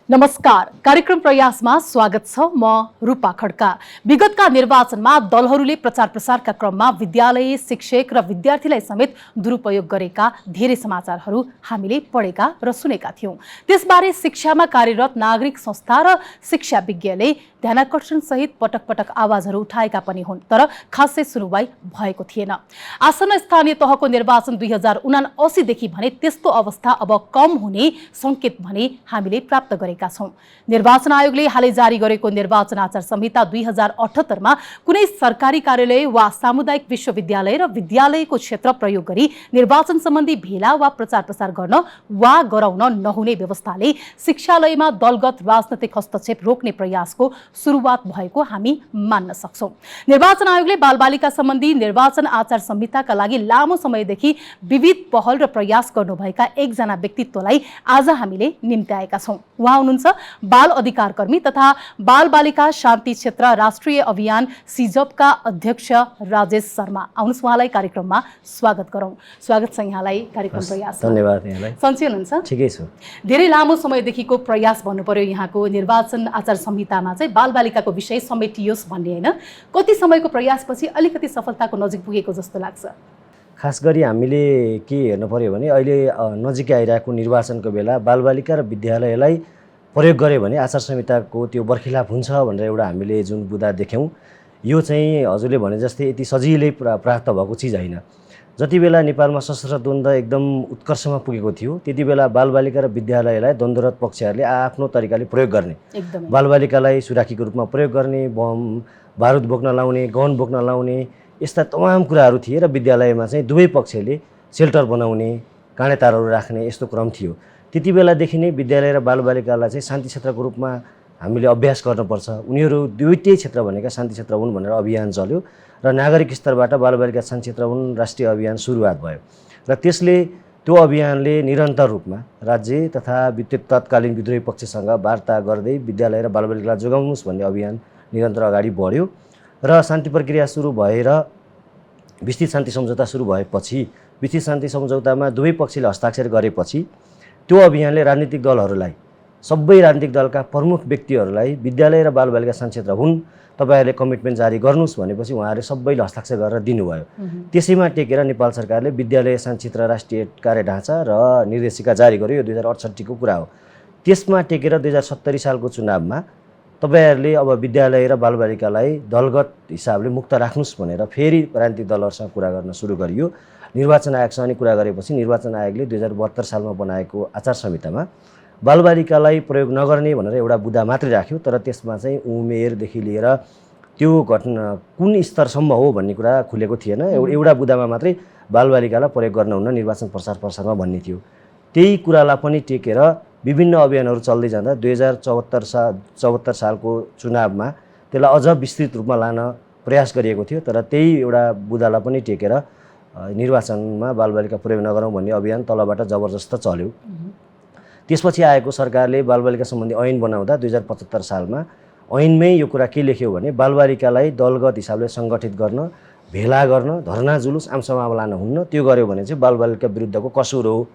नमस्कार, कार्यक्रम प्रयासमा स्वागत छ। म रूपा खड्का। विगतका निर्वाचनमा दलहरूले प्रचार प्रसारका क्रममा विद्यालय शिक्षक र विद्यार्थीलाई समेत दुरुपयोग गरेका धेरै समाचारहरू हामीले पढेका र सुनेका थियौं। त्यसबारे शिक्षामा कार्यरत नागरिक संस्था र शिक्षाविज्ञले ध्यानाकर्षण सहित पटक पटक आवाजहरू उठाएका पनि हुन्, तर खासै सुनुवाई भएको थिएन। आसन्न स्थानीय तहको निर्वाचन 2079 देखि भने त्यस्तो अवस्था अब कम हुने संकेत भने हामीले प्राप्त गरेका छौं। निर्वाचन आयोगले हालै जारी गरेको निर्वाचन आचार संहिता 2078 मा कुनै सरकारी कार्यालय वा सामुदायिक विश्वविद्यालय र विद्यालयको क्षेत्र प्रयोग गरी निर्वाचन सम्बन्धी भेला वा प्रचार प्रसार गर्न वा गराउन नहुने व्यवस्थाले शिक्षालयमा दलगत राजनैतिक हस्तक्षेप रोक्ने प्रयासको सुरुवात भएको हामी मान्न सक्छौं। निर्वाचन आयोगले बालबालिका सम्बन्धी निर्वाचन आचार संहिताका लागि लामो समयदेखि विविध पहल र प्रयास गर्नुभएका एकजना व्यक्तित्वलाई आज हामीले निम्त्याएका छौं। उहाँ हुनुहुन्छ बाल अधिकार कर्मी तथा बालबालिका शान्ति क्षेत्र राष्ट्रिय अभियान सिजपका अध्यक्ष राजेश शर्मा। आउनुहोस् उहाँलाई कार्यक्रममा स्वागत गरौं। स्वागत छ यहाँलाई कार्यक्रम प्रयास। धन्यवाद यहाँलाई। सन्चै हुनुहुन्छ? ठिकै छु। धेरै लामो समयदेखिको प्रयास भन्नु पर्यो यहाँको निर्वाचन आचार संहितामा चाहिँ बालबालिकाको विषय समेटियोस् भन्ने, हैन? कति समयको प्रयासपछि अलिकति सफलताको नजिक पुगेको जस्तो लाग्छ? खास गरी हामीले के हेर्नु पर्यो भने अहिले नजिकै आइरहेको निर्वाचनको बेला बालबालिका र विद्यालयलाई प्रयोग गरे भने आचार संहिताको त्यो बर्खिलाप हुन्छ भनेर एउटा हामीले जुन बुदा देख्यौँ, यो चाहिँ हजुरले भने जस्तै यति सजिलै प्राप्त भएको चिज होइन। जति बेला नेपालमा सशस्त्र द्वन्द्व एकदम उत्कर्षमा पुगेको थियो त्यति बेला बालबालिका र विद्यालयलाई द्वन्द्वरत पक्षहरूले आफ्नो तरिकाले प्रयोग गर्ने, बालबालिकालाई सुराकीको रूपमा प्रयोग गर्ने, बम बारुद बोक्न लाउने, गन बोक्न लाउने, यस्ता तमाम कुराहरू थिए र विद्यालयमा चाहिँ दुवै पक्षले सेल्टर बनाउने, काँडे तारहरू राख्ने यस्तो क्रम थियो। त्यति बेलादेखि नै विद्यालय र बालबालिकालाई चाहिँ शान्ति क्षेत्रको रूपमा हामीले अभ्यास गर्नुपर्छ, उनीहरू दुईटै क्षेत्र भनेका शान्ति क्षेत्र हुन् भनेर अभियान चल्यो र नागरिक स्तरबाट बालबालिका शान्ति क्षेत्र हुन् राष्ट्रिय अभियान सुरुवात भयो र त्यसले त्यो अभियानले निरन्तर रूपमा राज्य तथा तत्कालीन विद्रोही पक्षसँग वार्ता गर्दै विद्यालय र बालबालिकालाई जोगाउनुहोस् भन्ने अभियान निरन्तर अगाडि बढ्यो र शान्ति प्रक्रिया सुरु भएर विस्तृत शान्ति सम्झौता सुरु भएपछि विस्तृत शान्ति सम्झौतामा दुवै पक्षले हस्ताक्षर गरेपछि त्यो अभियानले राजनीतिक दलहरूलाई, सबै राजनीतिक दलका प्रमुख व्यक्तिहरूलाई विद्यालय र बालबालिका शान्ति क्षेत्र हुन्, तपाईहरूले कमिटमेन्ट जारी गर्नुहोस् भनेपछि उहाँहरूले सबैले हस्ताक्षर गरेर दिनुभयो। त्यसैमा टेकेर नेपाल सरकारले विद्यालय शान्ति क्षेत्र राष्ट्रिय कार्यढाँचा र निर्देशिका जारी गर्यो। यो 2068 को कुरा हो। त्यसमा टेकेर 2070 सालको चुनावमा तपाईहरूले अब विद्यालय र बालबालिकालाई दलगत हिसाबले मुक्त राख्नुहोस् भनेर फेरि राजनीतिक दलहरूसँग कुरा गर्न सुरु गरियो। निर्वाचन आयोगसँग कुरा गरेपछि निर्वाचन आयोगले 2072 सालमा बनाएको आचार संहितामा बालबालिकालाई प्रयोग नगर्ने भनेर एउटा बुदा मात्रै राख्यो, तर त्यसमा चाहिँ उमेरदेखि लिएर त्यो घटना कुन स्तरसम्म हो भन्ने कुरा खुलेको थिएन। एउटा बुदामा मात्रै बालबालिकालाई प्रयोग गर्न हुन्न निर्वाचन प्रचार प्रसारमा भन्ने थियो। त्यही कुरालाई पनि टेकेर विभिन्न अभियानहरू चल्दै जाँदा 2074 सालको चुनावमा त्यसलाई अझ विस्तृत रूपमा लान प्रयास गरिएको थियो, तर त्यही एउटा बुदालाई पनि टेकेर निर्वाचनमा बालबालिका प्रयोग नगरौँ भन्ने अभियान तलबाट जबरजस्त चल्यो। त्यसपछि आएको सरकारले बालबालिका सम्बन्धी ऐन बनाउँदा 2075 सालमा ऐनमै यो कुरा के लेख्यो भने बालबालिकालाई दलगत हिसाबले सङ्गठित गर्न, भेला गर्न, धरना जुलुस आमसभामा लान हुन्न, त्यो गर्यो भने चाहिँ बालबालिका विरुद्धको कसुर हो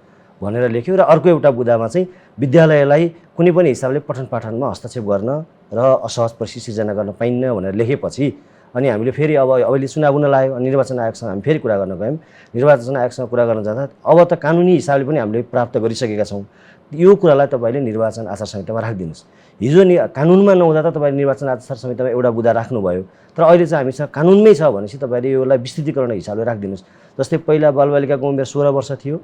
भनेर लेख्यो। र अर्को एउटा बुदामा चाहिँ विद्यालयलाई कुनै पनि हिसाबले पठन पाठनमा हस्तक्षेप गर्न र असहज परिस्थिति सिर्जना गर्न पाइन्न भनेर लेखेपछि अनि हामीले फेरि अहिले चुनाव हुन लाग्यो। निर्वाचन आयोगसँग हामी फेरि कुरा गर्न गयौँ। निर्वाचन आयोगसँग कुरा गर्न जाँदा अब त कानुनी हिसाबले पनि हामीले प्राप्त गरिसकेका छौँ, यो कुरालाई तपाईँले निर्वाचन आचार संहितामा राखिदिनुहोस्। हिजो कानुनमा नहुँदा त तपाईँले निर्वाचन आचार संहितामा एउटा बुदा राख्नुभयो, तर अहिले चाहिँ हामीसँग कानुनमै छ भनेपछि तपाईँले यसलाई विस्तृतीकरण हिसाबले राखिदिनुहोस्। जस्तै पहिला बालबालिकाको उमेर 16 वर्ष थियो,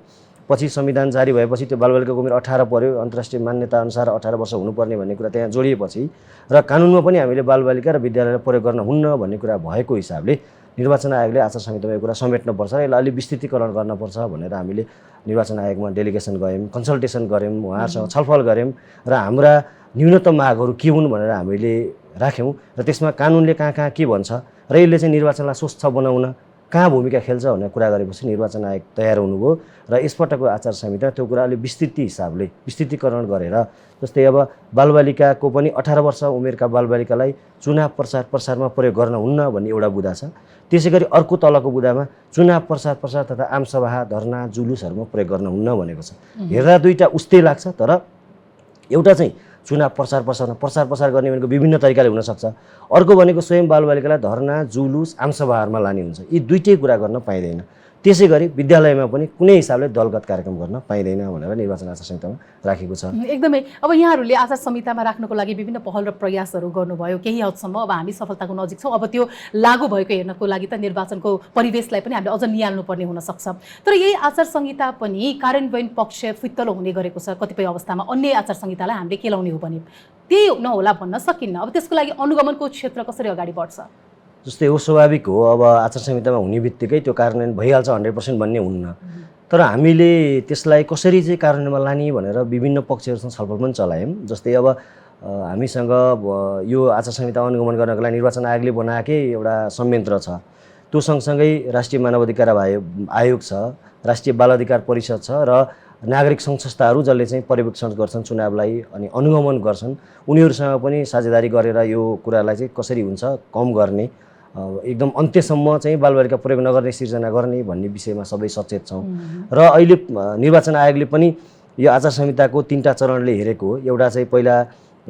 पछि संविधान जारी भएपछि त्यो बालबालिकाको उमेर 18 पर्यो, अन्तर्राष्ट्रिय मान्यता अनुसार 18 वर्ष हुनुपर्ने भन्ने कुरा त्यहाँ जोडिएपछि र कानुनमा पनि हामीले बालबालिका र विद्यालयलाई प्रयोग गर्न हुन्न भन्ने कुरा भएको हिसाबले निर्वाचन आयोगले आचार संहितामा यो कुरा समेट्नुपर्छ र यसलाई अलि विस्तृतीकरण गर्नुपर्छ भनेर हामीले निर्वाचन आयोगमा डेलिगेसन गयौँ, कन्सल्टेसन गऱ्यौँ, उहाँहरूसँग छलफल गऱ्यौँ र हाम्रा न्यूनतम मागहरू के हुन् भनेर हामीले राख्यौँ र त्यसमा कानुनले कहाँ के भन्छ र यसले चाहिँ निर्वाचनलाई स्वच्छ बनाउन कहाँ भूमिका खेल्छ भनेर कुरा गरेपछि निर्वाचन आयोग तयार हुनुभयो र यसपटकको आचार संहिता त्यो कुरा अलि विस्तृत हिसाबले विस्तृतीकरण गरेर जस्तै अब बालबालिकाको पनि 18 वर्ष उमेरका बालबालिकालाई चुनाव प्रसारमा प्रयोग गर्न हुन्न भन्ने एउटा बुदा छ। त्यसैगरी अर्को तलको बुदामा चुनाव प्रसार तथा आमसभा धरना जुलुसहरूमा प्रयोग गर्न हुन्न भनेको छ। हेर्दा दुईटा उस्तै लाग्छ, तर एउटा चाहिँ चुनाव प्रचार प्रसार गर्ने भनेको विभिन्न तरिकाले हुनसक्छ। अर्को भनेको स्वयं बालबालिकालाई धरना जुलुस आमसभाहरूमा लाने हुन्छ। यी दुईटै कुरा गर्न पाइँदैन। त्यसै गरी विद्यालयमा पनि कुनै हिसाबले दलगत कार्यक्रम गर्न पाइँदैन भनेर निर्वाचन आचार संहितामा राखेको छ। एकदमै। अब यहाँहरूले आचार संहितामा राख्नको लागि विभिन्न पहल र प्रयासहरू गर्नुभयो केही हदसम्म। अब हामी सफलताको नजिक छौँ। अब त्यो लागू भएको हेर्नको लागि त निर्वाचनको परिवेशलाई पनि हामीले अझ निहाल्नुपर्ने हुनसक्छ। तर यही आचार संहिता पनि कार्यान्वयन पक्ष फित्तलो हुने गरेको छ कतिपय अवस्थामा। अन्य आचार संहितालाई हामीले केलाउने हो भने त्यही नहोला भन्न सकिन्न। अब त्यसको लागि अनुगमनको क्षेत्र कसरी अगाडि बढ्छ? जस्तै हो, स्वाभाविक हो। अब आचार संहितामा हुने बित्तिकै त्यो कार्यान्वयन भइहाल्छ 100% भन्ने हुन्न। तर हामीले त्यसलाई कसरी चाहिँ कार्यान्वयनमा लाने भनेर विभिन्न पक्षहरूसँग छलफल पनि चलायौँ। जस्तै अब हामीसँग यो आचार संहिता अनुगमन गर्नको लागि निर्वाचन आयोगले बनाएकै एउटा संयन्त्र छ। त्यो सँगसँगै राष्ट्रिय मानवाधिकार आयोग छ, राष्ट्रिय बाल अधिकार परिषद छ र नागरिक सङ्घ संस्थाहरू जसले चाहिँ पर्यवेक्षण गर्छन् चुनावलाई अनि अनुगमन गर्छन्। उनीहरूसँग पनि साझेदारी गरेर यो कुरालाई चाहिँ कसरी हुन्छ कम गर्ने, एकदम अन्त्यसम्म चाहिँ बालबालिका प्रयोग नगर्ने सिर्जना गर्ने भन्ने विषयमा सबै सचेत छौँ। र अहिले निर्वाचन आयोगले पनि यो आचार संहिताको 3टा चरणले हेरेको हो। एउटा चाहिँ पहिला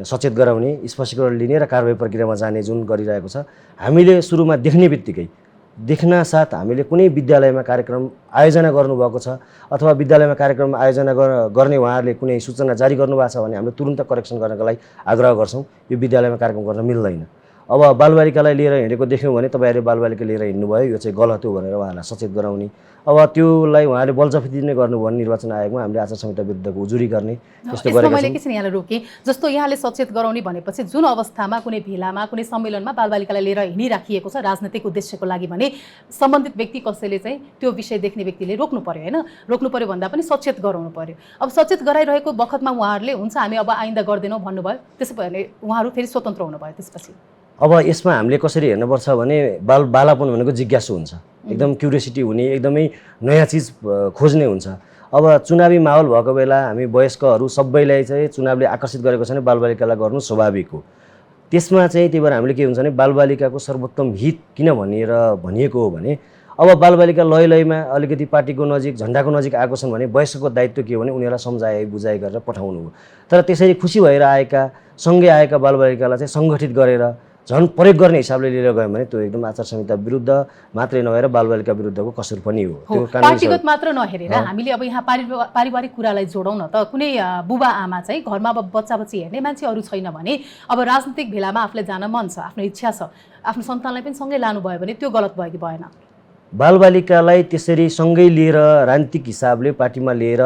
सचेत गराउने, स्पष्टीकरण लिने र कारबाही प्रक्रियामा जाने जुन गरिरहेको छ। हामीले सुरुमा देख्न साथ हामीले कुनै विद्यालयमा कार्यक्रम आयोजना गर्नुभएको छ अथवा विद्यालयमा कार्यक्रम आयोजना गर्ने उहाँहरूले कुनै सूचना जारी गर्नुभएको छ भने हामीले तुरुन्त करेक्सन गर्नको लागि आग्रह गर्छौँ। यो विद्यालयमा कार्यक्रम गर्न मिल्दैन। अब बालबालिकालाई लिएर हिँडेको देख्यौँ भने तपाईँहरूले बालबालिका लिएर हिँड्नुभयो, यो चाहिँ गलत हो भनेर उहाँहरूलाई सचेत गराउने। अब त्योलाई उहाँहरूले बलजफ्ती नै गर्नुभयो भने निर्वाचन आयोगमा हामीले आचार संहिता विरुद्धको उजुरी गर्ने त्यस्तो गरेका छौँ। मैले एकछिन यहाँलाई रोकेँ। जस्तो यहाँले सचेत गराउने भनेपछि जुन अवस्थामा कुनै भेलामा कुनै सम्मेलनमा बालबालिकालाई लिएर हिँडिराखिएको छ राजनैतिक उद्देश्यको लागि भने सम्बन्धित व्यक्ति कसैले चाहिँ त्यो विषय देख्ने व्यक्तिले रोक्नु पर्यो होइन? रोक्नु पर्यो भन्दा पनि सचेत गराउनु पर्यो। अब सचेत गराइरहेको बखतमा उहाँहरूले हुन्छ हामी अब आइन्दा गर्दैनौँ भन्नुभयो, त्यसो भने उहाँहरू फेरि स्वतन्त्र हुनुभयो त्यसपछि? अब यसमा हामीले कसरी हेर्नुपर्छ भने बालापन भनेको जिज्ञासु हुन्छ, एकदम क्युरियोसिटी हुने, एकदमै नयाँ चिज खोज्ने हुन्छ। अब चुनावी माहौल भएको बेला हामी वयस्कहरू सबैलाई चाहिँ चुनावले आकर्षित गरेको छ भने बालबालिकालाई गर्नु स्वाभाविक हो। त्यसमा चाहिँ त्यही भएर हामीले के हुन्छ भने बालबालिकाको सर्वोत्तम हित किन भनिएको हो भने अब बालबालिका लयमा अलिकति पार्टीको नजिक झन्डाको नजिक आएको छन् भने वयस्कको दायित्व के हो भने उनीहरूलाई सम्झाइ बुझाइ गरेर पठाउनु हो। तर त्यसरी खुसी भएर आएका सँगै आएका बालबालिकालाई चाहिँ सङ्गठित गरेर झन् प्रयोग गर्ने हिसाबले लिएर गयो भने त्यो एकदम आचार संहिता विरुद्ध मात्रै नभएर बालबालिका विरुद्धको कसुर पनि हो। त्यो पार्टीगत मात्र नहेरेर हामीले अब यहाँ पारिवारिक कुरालाई जोडौँ न त। कुनै बुबा आमा चाहिँ घरमा अब बच्चा बच्ची हेर्ने मान्छेहरू छैन भने अब राजनीतिक भेलामा आफूलाई जान मन छ, आफ्नो इच्छा छ, आफ्नो सन्तानलाई पनि सँगै लानुभयो भने त्यो गलत भयो कि भएन? बालबालिकालाई त्यसरी सँगै लिएर राजनीतिक हिसाबले पार्टीमा लिएर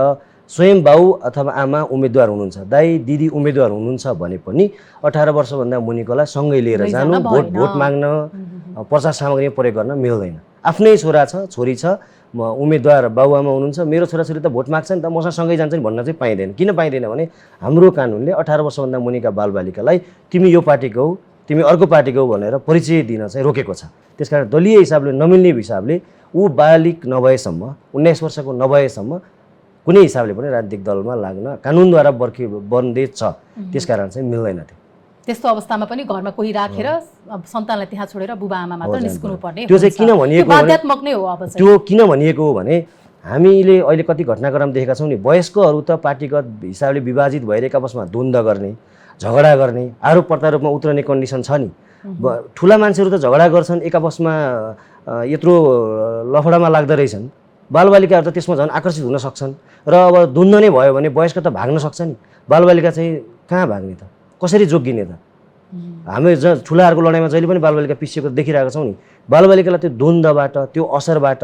स्वयं बाउ अथवा आमा उम्मेदवार हुनुहुन्छ, दाइ दिदी उम्मेदवार हुनुहुन्छ भने पनि 18 वर्षभन्दा मुनिकोलाई सँगै लिएर जानु, भोट माग्न, प्रचार सामग्री प्रयोग गर्न मिल्दैन। आफ्नै छोरा छ छोरी छ, म उम्मेदवार बाउआमा हुनुहुन्छ, मेरो छोराछोरी त भोट माग्छ नि त मसँग सँगै जान्छ नि भन्न चाहिँ पाइँदैन। किन पाइँदैन भने हाम्रो कानुनले 18 वर्षभन्दा मुनिका बालबालिकालाई तिमी यो पार्टीको हौ, तिमी अर्को पार्टीको हौ भनेर परिचय दिन चाहिँ रोकेको छ। त्यसकारण दलीय हिसाबले नमिल्ने हिसाबले ऊ बालिक नभएसम्म, 19 वर्षको नभएसम्म कुनै हिसाबले पनि राजनीतिक दलमा लाग्न कानुनद्वारा बन्देज छ। त्यसकारण चाहिँ मिल्दैन। त्यस्तो अवस्थामा पनि घरमा कोही राखेर सन्तानलाई त्यहाँ छोडेर बुबा आमा मात्र निस्कनु पर्ने त्यो चाहिँ किन भनिएको बाध्यात्मक नै हो। अब त्यो किन भनिएको हो भने हामीले अहिले कति घटनाक्रम देखेका छौँ नि, वयस्कहरू त पार्टीगत हिसाबले विभाजित भइरहेका आपसमा द्वन्द्व गर्ने, झगडा गर्ने, आरोप प्रत्यारोपमा उत्रने कन्डिसन छ नि। ठुला मान्छेहरू त झगडा गर्छन्, एक आपसमा यत्रो लफडामा लाग्दो रहेछन्, बालबालिकाहरू त त्यसमा झन् आकर्षित हुन सक्छन् र अब द्वन्द्व नै भयो भने वयस्क त भाग्न सक्छ नि, बालबालिका चाहिँ कहाँ भाग्ने त, कसरी जोगिने त? हामी ठुलाहरूको लडाइँमा जहिले पनि बालबालिका पिछेको देखिरहेका छौँ नि। बालबालिकालाई त्यो द्वन्द्वबाट त्यो असरबाट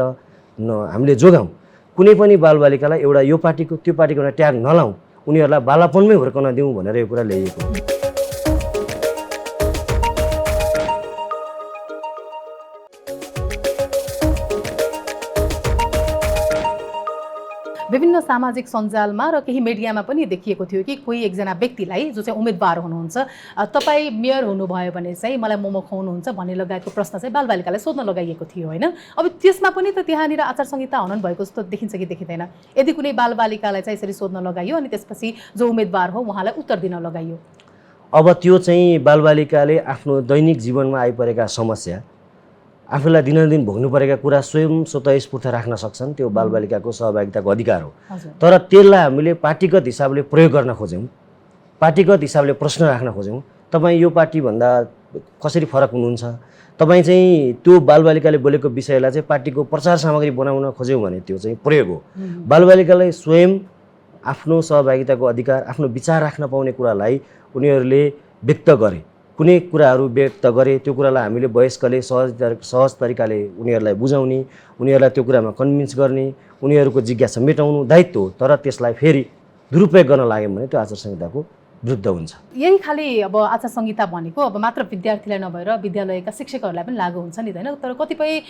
हामीले जोगाउँ। कुनै पनि बालबालिकालाई एउटा यो पार्टीको त्यो पार्टीको एउटा ट्याग नलाउँ, उनीहरूलाई बालापनमै हुर्कन दिउँ भनेर यो कुरा ल्याइएको हो। विभिन्न सामाजिक सञ्जालमा र केही मिडियामा पनि देखिएको थियो कि कोही एकजना व्यक्तिलाई जो चाहिँ उम्मेदवार हुनुहुन्छ, तपाईँ मेयर हुनुभयो भने चाहिँ मलाई मोमो खुवाउनुहुन्छ भन्ने लगायतको प्रश्न चाहिँ बालबालिकालाई सोध्न लगाइएको थियो होइन? अब त्यसमा पनि त त्यहाँनिर आचार संहिता हनन भएको जस्तो देखिन्छ कि देखिँदैन? यदि कुनै बालबालिकालाई चाहिँ यसरी सोध्न लगाइयो अनि त्यसपछि जो उम्मेदवार हो उहाँलाई उत्तर दिन लगाइयो, अब त्यो चाहिँ बालबालिकाले आफ्नो दैनिक जीवनमा आइपरेका समस्या, आफूलाई दिनदिन भोग्नु परेका कुरा स्वयं स्वतःस्फूर्त राख्न सक्छन्। त्यो बालबालिकाको सहभागिताको अधिकार हो। तर त्यसलाई हामीले पार्टीगत हिसाबले प्रयोग गर्न खोज्यौँ पार्टीगत हिसाबले प्रश्न राख्न खोज्यौँ, तपाईँ यो पार्टीभन्दा कसरी फरक हुनुहुन्छ, तपाईँ चाहिँ त्यो बालबालिकाले बोलेको विषयलाई चाहिँ पार्टीको प्रचार सामग्री बनाउन खोज्यौँ भने त्यो चाहिँ प्रयोग हो। बालबालिकालाई स्वयं आफ्नो सहभागिताको अधिकार, आफ्नो विचार राख्न पाउने कुरालाई उनीहरूले व्यक्त गरे, कुनै कुराहरू व्यक्त गरे, त्यो कुरालाई हामीले वयस्कले सहज तरिकाले उनीहरूलाई बुझाउने, उनीहरूलाई त्यो कुरामा कन्भिन्स गर्ने, उनीहरूको जिज्ञासा मेटाउनु दायित्व हो। तर त्यसलाई फेरि दुरुपयोग गर्न लाग्यो भने त्यो आचार संहिताको विरुद्ध हुन्छ। यही खालि अब आचार संहिता भनेको अब मात्र विद्यार्थीलाई नभएर विद्यालयका शिक्षकहरूलाई पनि लागू हुन्छ नि, होइन? तर कतिपय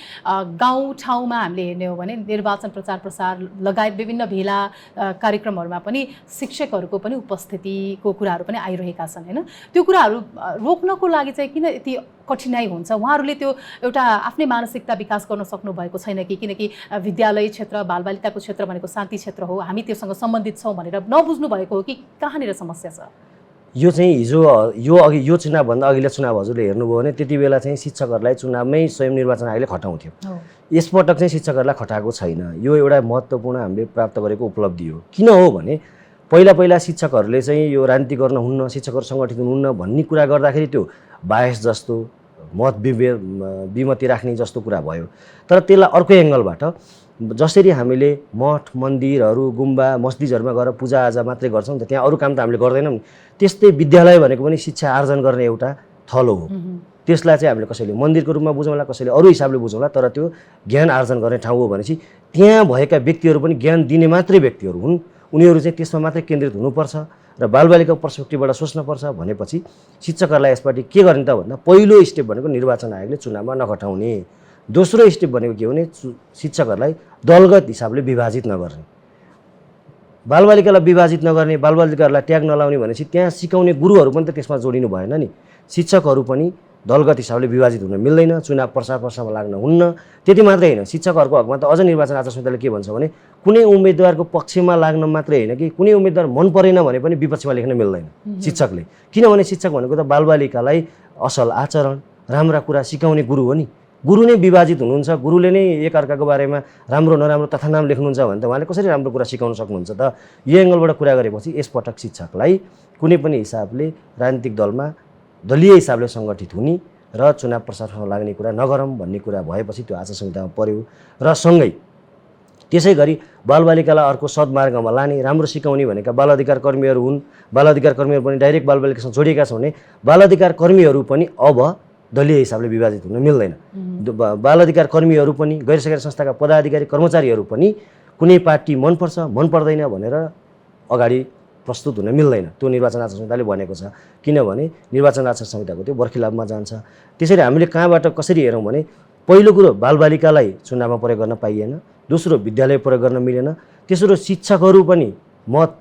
गाउँ ठाउँमा हामीले हेर्ने हो भने निर्वाचन प्रचार प्रसार लगायत विभिन्न भेला कार्यक्रमहरूमा पनि शिक्षकहरूको पनि उपस्थितिको कुराहरू पनि आइरहेका छन्, होइन? त्यो कुराहरू रोक्नको लागि चाहिँ किन यति कठिनाइ हुन्छ? उहाँहरूले त्यो एउटा आफ्नै मानसिकता विकास गर्न सक्नु भएको छैन कि? किनकि विद्यालय क्षेत्र, बालबालिकाको क्षेत्र भनेको शान्ति क्षेत्र हो, हामी त्योसँग सम्बन्धित छौँ भनेर नबुझ्नु भएको हो कि कहाँनिर समस्या छ? यो चाहिँ यो चुनावभन्दा अघिल्लो चुनाव हजुरले हेर्नुभयो भने त्यति बेला चाहिँ शिक्षकहरूलाई चुनावमै स्वयं निर्वाचन आयोगले खटाउँथ्यो। यसपटक चाहिँ शिक्षकहरूलाई खटाएको छैन। यो एउटा महत्त्वपूर्ण हामीले प्राप्त गरेको उपलब्धि हो। किन हो भने पहिला शिक्षकहरूले चाहिँ यो राजनीति गर्न हुन्न, शिक्षकहरू सङ्गठित हुनुहुन्न भन्ने कुरा गर्दाखेरि त्यो बायस जस्तो, मत विमति राख्ने जस्तो कुरा भयो। तर त्यसलाई अर्को एङ्गलबाट जसरी हामीले मठ मन्दिरहरू, गुम्बा मस्जिदहरूमा गएर पूजाआजा मात्रै गर्छौँ नि त, त्यहाँ अरू काम त हामीले गर्दैनौँ नि, त्यस्तै विद्यालय भनेको पनि शिक्षा आर्जन गर्ने एउटा थलो हो। त्यसलाई चाहिँ हामीले कसैले मन्दिरको रूपमा बुझौँला, कसैले अरू हिसाबले बुझौँला, तर त्यो ज्ञान आर्जन गर्ने ठाउँ हो भनेपछि त्यहाँ भएका व्यक्तिहरू पनि ज्ञान दिने मात्रै व्यक्तिहरू हुन्। उनीहरू चाहिँ त्यसमा मात्रै केन्द्रित हुनुपर्छ र बालबालिकाको पर्सपेक्टिभबाट सोच्नुपर्छ भनेपछि शिक्षकहरूलाई यसपाटि के गर्ने त भन्दा पहिलो स्टेप भनेको निर्वाचन आयोगले चुनावमा नखटाउने, दोस्रो स्टेप भनेको के हो भने शिक्षकहरूलाई दलगत हिसाबले विभाजित नगर्ने, बालबालिकालाई विभाजित नगर्ने, बालबालिकाहरूलाई ट्याग नलाउने भनेपछि त्यहाँ सिकाउने गुरुहरू पनि त त्यसमा जोडिनु भएन नि। शिक्षकहरू पनि दलगत हिसाबले विभाजित हुन मिल्दैन, चुनाव प्रसारमा लाग्न हुन्न। त्यति मात्रै होइन, शिक्षकहरूको हकमा त अझ निर्वाचन आचार संहिताले के भन्छ भने कुनै उम्मेदवारको पक्षमा लाग्न मात्रै होइन कि कुनै उम्मेदवार मन परेन भने पनि विपक्षमा लेख्न मिल्दैन शिक्षकले। किनभने शिक्षक भनेको त बालबालिकालाई असल आचरण, राम्रा कुरा सिकाउने गुरु हो नि। गुरु नै विभाजित हुनुहुन्छ, गुरुले नै एकअर्काको बारेमा राम्रो नराम्रो तथानाम लेख्नुहुन्छ भने त उहाँले कसरी राम्रो कुरा सिकाउन सक्नुहुन्छ त? यो एङ्गलबाट कुरा गरेपछि यसपटक शिक्षकलाई कुनै पनि हिसाबले राजनीतिक दलमा दलीय हिसाबले सङ्गठित हुने र चुनाव प्रचारमा लाग्ने कुरा नगरौँ भन्ने कुरा भएपछि त्यो आचार संहितामा पर्यो। र सँगै त्यसै गरी बालबालिकालाई अर्को सद्मार्गमा लाने, राम्रो सिकाउने भनेका बाल अधिकार कर्मीहरू हुन्। बाल अधिकार कर्मीहरू पनि डाइरेक्ट बालबालिकासँग जोडिएका छन् भने बाल अधिकार कर्मीहरू पनि अब दलीय हिसाबले विभाजित हुन मिल्दैन। बाल अधिकार कर्मीहरू पनि, गैर सरकारी संस्थाका पदाधिकारी कर्मचारीहरू पनि कुनै पार्टी मनपर्छ मन पर्दैन भनेर अगाडि प्रस्तुत हुन मिल्दैन। त्यो निर्वाचन आचार संहिताले भनेको छ। किनभने निर्वाचन आचार संहिताको त्यो बर्खिलाफमा जान्छ। त्यसरी हामीले कहाँबाट कसरी हेरौँ भने पहिलो कुरो बालबालिकालाई चुनावमा प्रयोग गर्न पाइएन, दोस्रो विद्यालय प्रयोग गर्न मिलेन, तेस्रो शिक्षकहरू पनि मत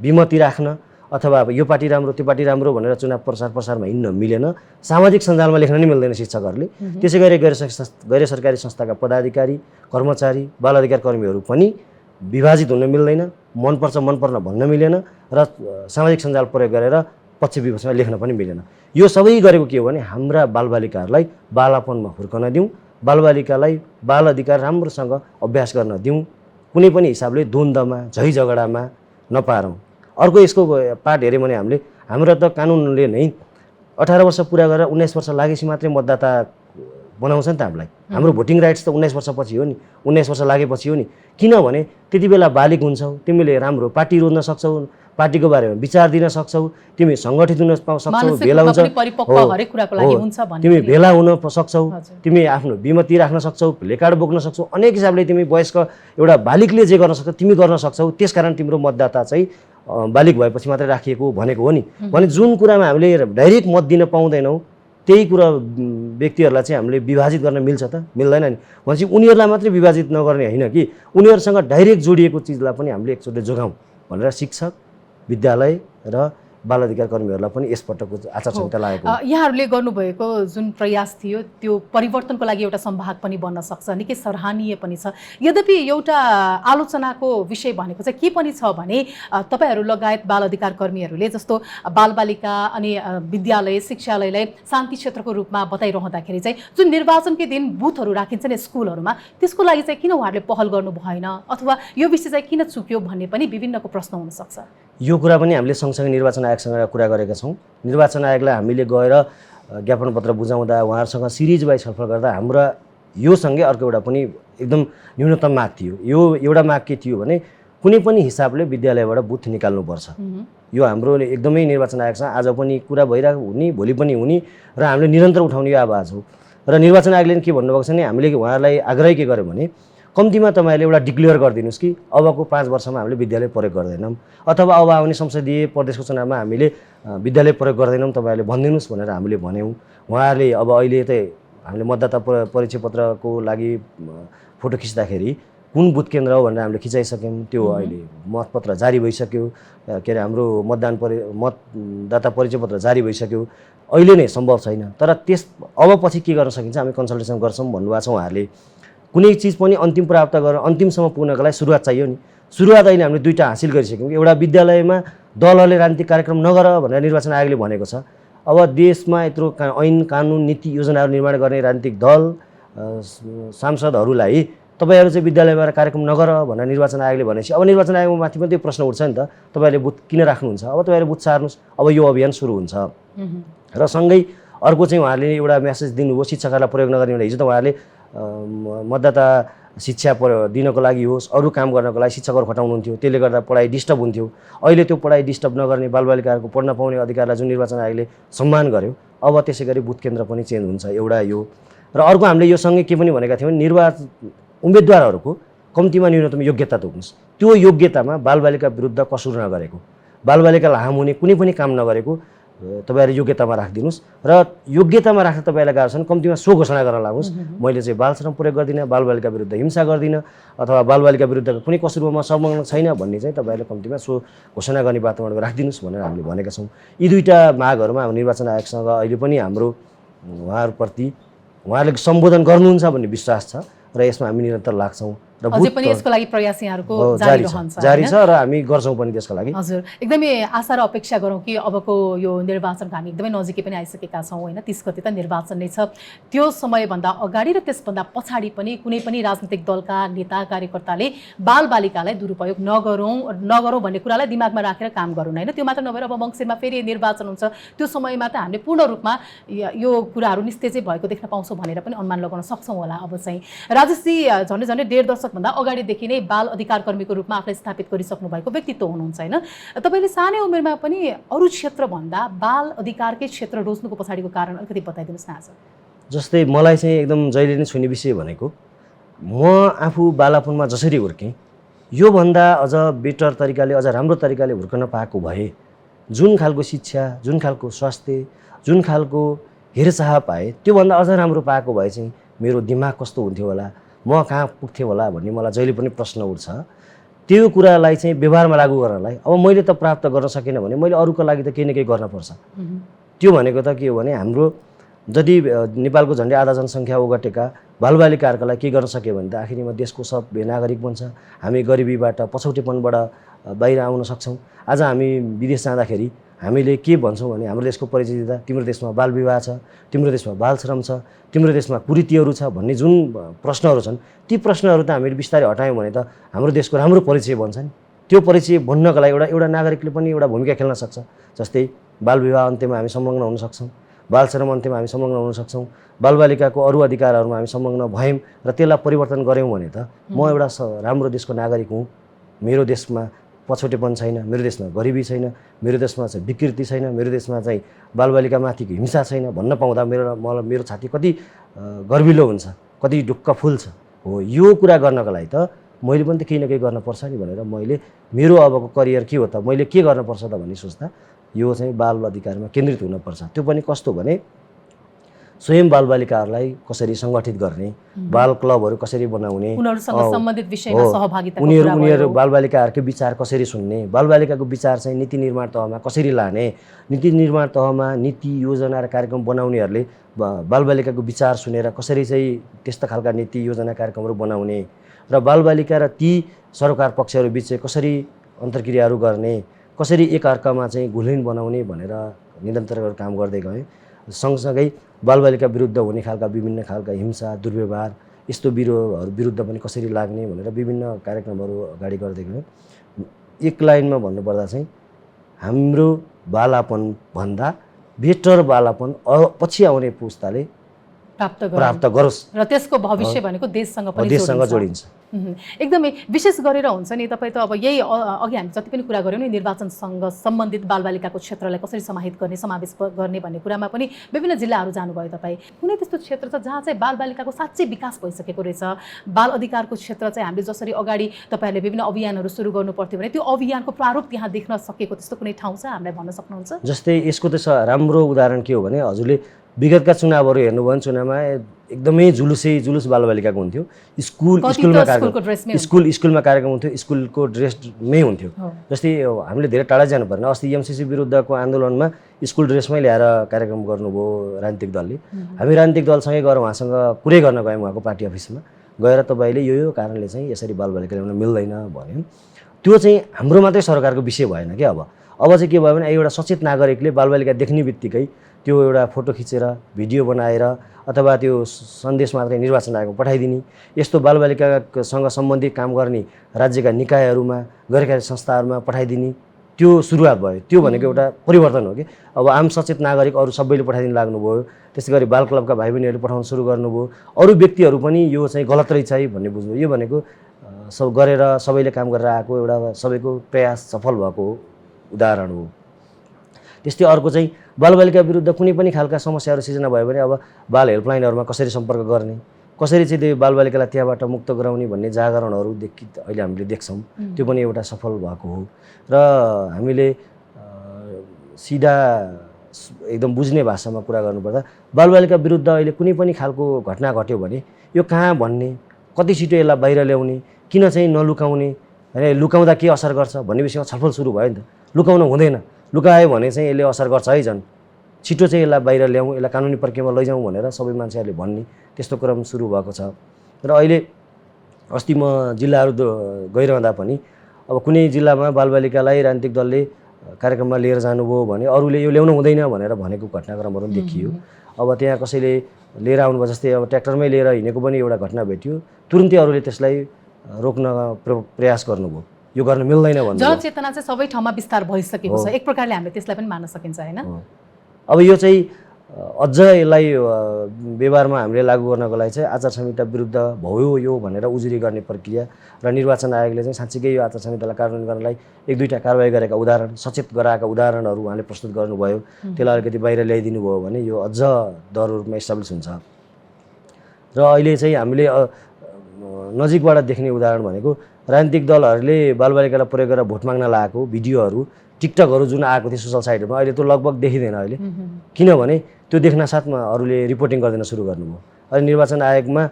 विमति राख्न अथवा अब यो पार्टी राम्रो त्यो पार्टी राम्रो भनेर चुनाव प्रसारमा हिँड्न मिलेन। सामाजिक सञ्जालमा लेख्न नै मिल्दैन शिक्षकहरूले। त्यसै गरी गैर सरकारी संस्थाका पदाधिकारी कर्मचारी बाल अधिकार कर्मीहरू पनि विभाजित हुन मिल्दैन, मनपर्छ मन पर्न भन्न मिलेन र सामाजिक सञ्जाल प्रयोग गरेर पक्ष विपक्षमा लेख्न पनि मिलेन। यो सबै गरेको के हो भने हाम्रा बालबालिकाहरूलाई बालापनमा हुर्कन दिउँ, बालबालिकालाई बाल अधिकार राम्रोसँग अभ्यास गर्न दिउँ, कुनै पनि हिसाबले द्वन्द्वमा झैझगडामा नपारौँ। अर्को यसको पार्ट हेऱ्यो भने हाम्रो त कानुनले नै 18 वर्ष पुरा गरेर 19 वर्ष लागेपछि मात्रै मतदाता बनाउँछ नि त हामीलाई। हाम्रो भोटिङ राइट्स त 19 वर्षपछि हो नि, 19 वर्ष लागेपछि हो नि। किनभने त्यति बेला बालिग हुन्छौ, तिमीले राम्रो पार्टी रोज्न सक्छौ, पार्टीको बारेमा विचार दिन सक्छौ, तिमी सङ्गठित हुन सक्छौ, भेला हुन्छ, तिमी भेला हुन सक्छौ, तिमी आफ्नो विमति राख्न सक्छौ, प्लेकार्ड बोक्न सक्छौ, अनेक हिसाबले तिमी वयस्क एउटा बालिगले जे गर्न सक्छौ तिमी गर्न सक्छौ। त्यसकारण तिम्रो मतदाता चाहिँ बालिग भएपछि मात्रै राखिएको भनेको हो नि। भने जुन कुरामा हामीले डाइरेक्ट मत दिन पाउँदैनौँ त्यही कुरा व्यक्तिहरूलाई चाहिँ हामीले विभाजित गर्न मिल्छ त? मिल्दैन नि। भनेपछि उनीहरूलाई मात्रै विभाजित नगर्ने होइन कि उनीहरूसँग डाइरेक्ट जोडिएको चिजलाई पनि हामीले एकचोटि जोगाउँ भनेर शिक्षक, विद्यालय र बाल अधिकार कर्मीहरूलाई पनि यसपटकको आचार संहिता लागेको। यहाँहरूले गर्नुभएको जुन प्रयास थियो त्यो परिवर्तनको लागि एउटा सम्भाग पनि बन्न सक्छ, निकै सराहनीय पनि छ। यद्यपि एउटा आलोचनाको विषय भनेको चाहिँ के पनि छ भने तपाईँहरू लगायत बाल अधिकार कर्मीहरूले जस्तो बालबालिका अनि विद्यालय शिक्षालयलाई शान्ति क्षेत्रको रूपमा बताइरहँदाखेरि चाहिँ जुन निर्वाचनकै दिन बुथहरू राखिन्छ नि स्कुलहरूमा, त्यसको लागि चाहिँ किन उहाँहरूले पहल गर्नु भएन अथवा यो विषय चाहिँ किन चुक्यो भन्ने पनि विभिन्नको प्रश्न हुनसक्छ। यो कुरा पनि हामीले सँगसँगै निर्वाचन आयोगसँग कुरा गरेका छौँ। निर्वाचन आयोगलाई हामीले गएर ज्ञापन पत्र बुझाउँदा उहाँहरूसँग सिरिज वाइज छलफल गर्दा हाम्रा यो सँगै अर्को एउटा पनि एकदम न्यूनतम माग थियो। यो एउटा माग के थियो भने कुनै पनि हिसाबले विद्यालयबाट बुथ निकाल्नुपर्छ। यो हाम्रो एकदमै निर्वाचन आयोगसँग आज पनि कुरा भइरहेको हुने, भोलि पनि हुने र हामीले निरन्तर उठाउने यो आवाज हो। र निर्वाचन आयोगले के भन्नुभएको छ भने हामीले उहाँहरूलाई आग्रह के गर्यौँ भने कम्तीमा तपाईँहरूले एउटा डिक्लेयर गरिदिनुहोस् कि अबको 5 वर्षमा हामीले विद्यालय प्रयोग गर्दैनौँ, अथवा अब आउने संसदीय प्रदेशको चुनावमा हामीले विद्यालय प्रयोग गर्दैनौँ, तपाईँहरूले भनिदिनुहोस् भनेर हामीले भन्यौँ। उहाँहरूले अब अहिले त हामीले मतदाता परिचय पत्रको लागि फोटो खिच्दाखेरि कुन बुथ केन्द्र हो भनेर हामीले खिचाइसक्यौँ। त्यो अहिले मतपत्र जारी भइसक्यो, के अरे हाम्रो मतदाता परिचय पत्र जारी भइसक्यो। अहिले नै सम्भव छैन, तर अब पछि के गर्न सकिन्छ हामी कन्सल्टेसन गर्छौँ भन्नुभएको छ उहाँहरूले। कुनै चिज पनि अन्तिम प्राप्त गरेर अन्तिमसम्म पुग्नको लागि सुरुवात चाहियो नि। सुरुवात अहिले हामीले दुईवटा हासिल गरिसक्यौँ। एउटा विद्यालयमा दलहरूले राजनीतिक कार्यक्रम नगर भनेर निर्वाचन आयोगले भनेको छ। अब देशमा यत्रो ऐन कानुन नीति योजनाहरू निर्माण गर्ने राजनीतिक दल सांसदहरूलाई तपाईँहरू चाहिँ विद्यालयमा कार्यक्रम नगर भनेर निर्वाचन आयोगले भनेपछि अब निर्वाचन आयोगमाथि पनि त्यो प्रश्न उठ्छ नि त, तपाईँहरूले बुथ किन राख्नुहुन्छ, अब तपाईँहरूले बुथ सार्नुहोस्, अब यो अभियान सुरु हुन्छ। र सँगै अर्को चाहिँ उहाँहरूले एउटा मेसेज दिनुभयो शिक्षकहरूलाई प्रयोग नगर्ने भने। हिजो त उहाँहरूले मतदाता शिक्षा दिनको लागि होस्, अरू काम गर्नको लागि शिक्षकहरू खटाउनुहुन्थ्यो, त्यसले गर्दा पढाइ डिस्टर्ब हुन्थ्यो। अहिले त्यो पढाइ डिस्टर्ब नगर्ने बालबालिकाहरूको पढ्न पाउने अधिकारलाई जुन निर्वाचन आयोगले सम्मान गर्यो, अब त्यसै गरी बुथ केन्द्र पनि चेन्ज हुन्छ। एउटा यो र अर्को हामीले यो सँगै के पनि भनेका थियौँ, उम्मेदवारहरूको कम्तीमा न्यूनतम योग्यता तोक्नुहोस्। त्यो योग्यतामा बालबालिका विरुद्ध कसुर नगरेको, बालबालिकालाई हार्म हुने कुनै पनि काम नगरेको तपाईँहरू योग्यतामा राखिदिनुहोस्। र योग्यतामा राख्दा तपाईँलाई गाह्रो छ भने कम्तीमा सो घोषणा गर्न लाग्नुहोस्, मैले चाहिँ बालश्रम प्रयोग गर्दिनँ, बालबालिका विरुद्ध हिंसा गर्दिनँ, अथवा बालबालिका विरुद्ध कुनै कसुरमा संलग्न छैन भन्ने चाहिँ तपाईँहरूले कम्तीमा सो घोषणा गर्ने वातावरण राखिदिनुहोस् भनेर हामीले भनेका छौँ। यी दुईवटा मागहरूमा हाम्रो निर्वाचन आयोगसँग अहिले पनि हाम्रो उहाँहरूप्रति उहाँहरूले सम्बोधन गर्नुहुन्छ भन्ने विश्वास छ र यसमा हामी निरन्तर लाग्छौँ र अझै पनि यसको लागि प्रयास यहाँहरूको जारी छ र हामी गर्छौँ पनि त्यसको लागि। हजुर, एकदमै आशा र अपेक्षा गरौँ कि अबको यो निर्वाचनको हामी एकदमै नजिकै पनि आइसकेका छौँ होइन। 30 गते त निर्वाचन नै छ। त्यो समयभन्दा अगाडि र त्यसभन्दा पछाडि पनि कुनै पनि राजनीतिक दलका नेता कार्यकर्ताले बालबालिकालाई दुरुपयोग नगरौँ भन्ने कुरालाई दिमागमा राखेर काम गरौँ होइन। त्यो मात्र नभएर अब मङ्सिरमा फेरि निर्वाचन हुन्छ, त्यो समयमा त हामीले पूर्ण रूपमा यो कुराहरू निस्तेजै भएको देख्न पाउँछौँ भनेर पनि अनुमान लगाउन सक्छौँ होला। अब चाहिँ राजेशजी झन्डै 1.5 दशकभन्दा अगाडिदेखि नै बाल अधिकार कर्मीको रूपमा आफूलाई स्थापित गरिसक्नु भएको व्यक्तित्व हुनुहुन्छ होइन। तपाईँले सानै उमेरमा पनि अरू क्षेत्रभन्दा बाल अधिकारकै क्षेत्र रोज्नुको पछाडिको कारण अलिकति बताइदिनुहोस् न आज। जस्तै मलाई चाहिँ एकदम जहिले नै छुने विषय भनेको म आफू बालापनमा जसरी हुर्केँ योभन्दा अझ बेटर तरिकाले, अझ राम्रो तरिकाले हुर्कन पाएको भए, जुन खालको शिक्षा, जुन खालको स्वास्थ्य, जुन खालको हेरचाह पाएँ त्योभन्दा अझ राम्रो पाएको भए चाहिँ मेरो दिमाग कस्तो हुन्थ्यो होला, म कहाँ पुग्थेँ होला भन्ने मलाई जहिले पनि प्रश्न उठ्छ। त्यो कुरालाई चाहिँ व्यवहारमा लागू गर्नलाई अब मैले त प्राप्त गर्न सकिनँ भने मैले अरूको लागि त केही न केही गर्नुपर्छ। त्यो भनेको त के हो भने हाम्रो जति नेपालको झन्डै आधा जनसङ्ख्या ओगटेका बालबालिकाहरूको लागि के गर्न सक्यो भने त आखिरमा देशको सब नागरिक बन्छ। हामी गरिबीबाट पछौटेपनबाट बाहिर आउन सक्छौँ। आज हामी विदेश जाँदाखेरि हामीले के भन्छौँ भने हाम्रो देशको परिचय दिँदा तिम्रो देशमा बाल विवाह छ, तिम्रो देशमा बाल श्रम छ, तिम्रो देशमा कुरीतिहरू छ भन्ने जुन प्रश्नहरू छन् ती प्रश्नहरू त हामीले बिस्तारै हटायौँ भने त हाम्रो देशको राम्रो परिचय बन्छ नि। त्यो परिचय बन्नको लागि एउटा नागरिकले पनि एउटा भूमिका खेल्न सक्छ। जस्तै बाल विवाह अन्त्यमा हामी संलग्न हुन सक्छौँ, बाल श्रम अन्त्यमा हामी संलग्न हुन सक्छौँ, बालबालिकाको अरू अधिकारहरूमा हामी संलग्न भयौँ र त्यसलाई परिवर्तन गऱ्यौँ भने त म एउटा राम्रो देशको नागरिक हुँ। मेरो देशमा पछौटेपन छैन, मेरो देशमा गरिबी छैन, मेरो देशमा चाहिँ विकृति छैन, मेरो देशमा चाहिँ बालबालिकामाथिको हिंसा छैन भन्न पाउँदा मेरो छाती कति गर्विलो हुन्छ, कति ढुक्क फुल्छ। हो यो कुरा गर्नको लागि त मैले पनि त केही न केही गर्नुपर्छ नि भनेर मैले मेरो अबको करियर के हो त, मैले के गर्नुपर्छ त भन्ने सोच्दा यो चाहिँ बाल अधिकारमा केन्द्रित हुनुपर्छ। त्यो पनि कस्तो भने स्वयं बालबालिकाहरूलाई कसरी सङ्गठित गर्ने, बाल क्लबहरू कसरी बनाउने, उनीहरू बालबालिकाहरूकै विचार कसरी सुन्ने, बालबालिकाको विचार चाहिँ नीति निर्माण तहमा कसरी लाने, नीति निर्माण तहमा नीति योजना र कार्यक्रम बनाउनेहरूले बालबालिकाको विचार सुनेर कसरी चाहिँ त्यस्ता खालका नीति योजना कार्यक्रमहरू बनाउने र बालबालिका र ती सरकार पक्षहरू बिच चाहिँ कसरी अन्तर्क्रियाहरू गर्ने, कसरी एकअर्कामा चाहिँ घुलिन बनाउने भनेर निरन्तर काम गर्दै गएँ। सँगसँगै बालबालिका विरुद्ध हुने खालका विभिन्न खालका हिंसा दुर्व्यवहार यस्तो बिरुवाहरू विरुद्ध पनि कसरी लाग्ने भनेर विभिन्न कार्यक्रमहरू अगाडि गर्दै गएँ। एक लाइनमा भन्नुपर्दा चाहिँ हाम्रो बालापन भन्दा बेटर बालापन पछि आउने पुस्ताले प्राप्त गरोस् र त्यसको भविष्य भनेको देशसँग पनि देशसँग जोडिन्छ। एकदमै विशेष गरेर हुन्छ नि तपाईँ त अब यही अघि हामी जति पनि कुरा गऱ्यौँ नि निर्वाचनसँग सम्बन्धित बालबालिकाको क्षेत्रलाई कसरी समाहित गर्ने समावेश गर्ने भन्ने कुरामा पनि विभिन्न जिल्लाहरू जानुभयो तपाईँ। कुनै त्यस्तो क्षेत्र छ जहाँ चाहिँ बालबालिकाको साँच्चै विकास भइसकेको रहेछ, बाल अधिकारको क्षेत्र चाहिँ हामीले जसरी अगाडि तपाईँहरूले विभिन्न अभियानहरू सुरु गर्नु पर्थ्यो भने त्यो अभियानको प्रारूप त्यहाँ देख्न सकेको त्यस्तो कुनै ठाउँ छ हामीलाई भन्न सक्नुहुन्छ? जस्तै यसको त राम्रो उदाहरण के हो भने हजुरले विगतका चुनावहरू हेर्नुभयो भने चुनावमा एकदमै जुलुस बालबालिकाको हुन्थ्यो। स्कुलमा कार्यक्रम हुन्थ्यो, स्कुलको ड्रेसमै हुन्थ्यो। जस्तै हामीले धेरै टाढा जानु पर्ने, अस्ति एमसीसी विरुद्धको आन्दोलनमा स्कुल ड्रेसमै ल्याएर कार्यक्रम गर्नुभयो राजनीतिक दलले। हामी राजनीतिक दलसँगै गएर उहाँसँग कुरै गर्न गयौँ उहाँको पार्टी अफिसमा गएर तपाईँले यो कारणले चाहिँ यसरी बालबालिका ल्याउन मिल्दैन भन्यो। त्यो चाहिँ हाम्रो मात्रै सरकारको विषय भएन कि अब चाहिँ के भयो भने एउटा सचेत नागरिकले बालबालिका देख्ने बित्तिकै त्यो एउटा फोटो खिचेर भिडियो बनाएर अथवा त्यो सन्देश मात्रै निर्वाचन आयोगमा पठाइदिने, यस्तो बालबालिकासँग सम्बन्धित काम गर्ने राज्यका निकायहरूमा गैरकार्य संस्थाहरूमा पठाइदिने, त्यो सुरुवात भयो। त्यो भनेको एउटा परिवर्तन हो कि अब आम सचेत नागरिक अरू सबैले पठाइदिन लाग्नुभयो। त्यसै गरी बाल क्लबका भाइ बहिनीहरूले पठाउन सुरु गर्नुभयो। अरू व्यक्तिहरू पनि यो चाहिँ गलत रहेछ है भन्ने बुझ्नु। यो भनेको सब गरेर सबैले काम गरेर आएको एउटा सबैको प्रयास सफल भएको उदाहरण हो। त्यस्तै अर्को चाहिँ बालबालिका विरुद्ध कुनै पनि खालका समस्याहरू सिर्जना भयो भने अब बाल हेल्पलाइनहरूमा कसरी सम्पर्क गर्ने, कसरी चाहिँ त्यो बालबालिकालाई त्यहाँबाट मुक्त गराउने भन्ने जागरणहरूदेखि अहिले हामीले देख्छौँ। त्यो पनि एउटा सफल भएको हो। र हामीले सिधा एकदम बुझ्ने भाषामा कुरा गर्नुपर्दा बालबालिका विरुद्ध अहिले कुनै पनि खालको घटना घट्यो भने यो कहाँ भन्ने, कति छिटो यसलाई बाहिर ल्याउने, किन चाहिँ नलुकाउने, होइन लुकाउँदा के असर गर्छ भन्ने विषयमा छलफल सुरु भयो नि त। लुकाउनु हुँदैन, लुकायो भने चाहिँ यसले असर गर्छ है, झन् छिटो चाहिँ यसलाई बाहिर ल्याउँ, यसलाई कानुनी प्रक्रियामा लैजाउँ भनेर सबै मान्छेहरूले भन्ने त्यस्तो क्रम सुरु भएको छ। र अहिले अस्ति म जिल्लाहरू गइरहँदा पनि अब कुनै जिल्लामा बालबालिकालाई राजनीतिक दलले कार्यक्रममा लिएर जानुभयो भने अरूले यो ल्याउनु हुँदैन भनेर भनेको घटनाक्रमहरू पनि देखियो। अब त्यहाँ कसैले लिएर आउनुभयो, जस्तै अब ट्र्याक्टरमै लिएर हिँडेको पनि एउटा घटना भेट्यो। तुरुन्तै अरूले त्यसलाई रोक्न प्रयास गर्नुभयो, यो गर्न मिल्दैन भन्नु। जनचेतना चाहिँ सबै ठाउँमा विस्तार भइसकेको छ, एक प्रकारले हामीले त्यसलाई पनि मान्न सकिन्छ हैन? अब यो चाहिँ अझ यसलाई व्यवहारमा हामीले लागू गर्नको लागि चाहिँ आचार संहिता विरुद्ध भयो यो भनेर उजुरी गर्ने प्रक्रिया र निर्वाचन आयोगले चाहिँ साँच्चीकै यो आचार संहितालाई कार्यान्वयन गर्नलाई एक दुईवटा कारबाही गरेका उदाहरण, सचेत गराएका उदाहरणहरू उहाँले प्रस्तुत गर्नुभयो। त्यसलाई अलिकति बाहिर ल्याइदिनु भयो भने यो अझ दरहरूमा इस्टाब्लिस हुन्छ। र अहिले चाहिँ हामीले नजिकबाट देख्ने उदाहरण भनेको राजनीतिक दलहरूले बालबालिकालाई प्रयोग गरेर भोट माग्न लागेको भिडियोहरू, टिकटकहरू जुन आएको थियो सोसल साइटहरूमा, अहिले त्यो लगभग देखिँदैन अहिले। किनभने त्यो देख्न साथमा अरूले रिपोर्टिङ गरिदिन सुरु गर्नुभयो। अहिले निर्वाचन आयोगमा